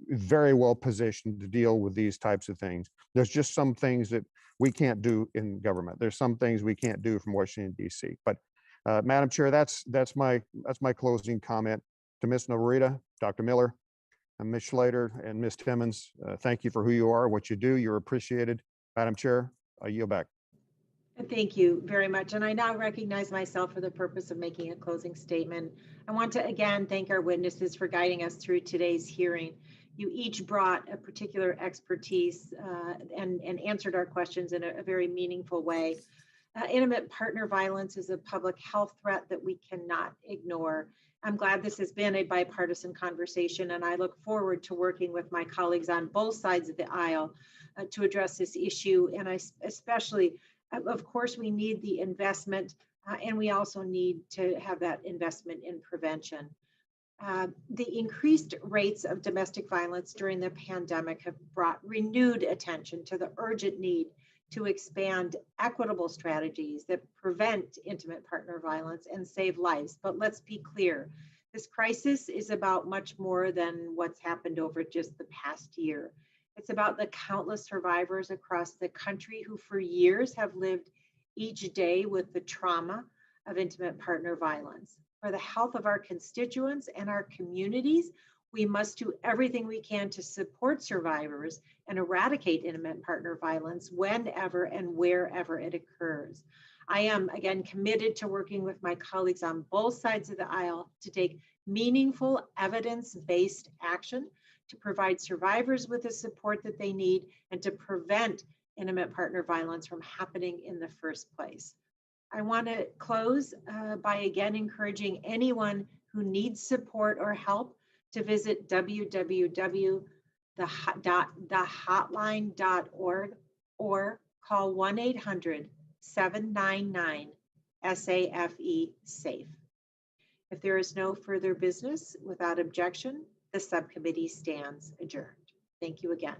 very well positioned to deal with these types of things. There's just some things that we can't do in government. There's some things we can't do from Washington, D.C. But Madam Chair, that's my closing comment to Ms. Navarrete, Dr. Miller, and Ms. Schlater, and Ms. Timmons. Thank you for who you are, what you do. You're appreciated. Madam Chair, I yield back. Thank you very much. And I now recognize myself for the purpose of making a closing statement. I want to again thank our witnesses for guiding us through today's hearing. You each brought a particular expertise and answered our questions in a very meaningful way. Intimate partner violence is a public health threat that we cannot ignore. I'm glad this has been a bipartisan conversation, and I look forward to working with my colleagues on both sides of the aisle to address this issue. And I especially, of course, we need the investment, and we also need to have that investment in prevention. The increased rates of domestic violence during the pandemic have brought renewed attention to the urgent need to expand equitable strategies that prevent intimate partner violence and save lives. But let's be clear, this crisis is about much more than what's happened over just the past year. It's about the countless survivors across the country who for years have lived each day with the trauma of intimate partner violence. For the health of our constituents and our communities, we must do everything we can to support survivors and eradicate intimate partner violence whenever and wherever it occurs. I am, again, committed to working with my colleagues on both sides of the aisle to take meaningful, evidence-based action to provide survivors with the support that they need and to prevent intimate partner violence from happening in the first place. I want to close by again encouraging anyone who needs support or help to visit www.thehotline.org or call 1-800-799-SAFE-SAFE. If there is no further business, without objection, the subcommittee stands adjourned. Thank you again.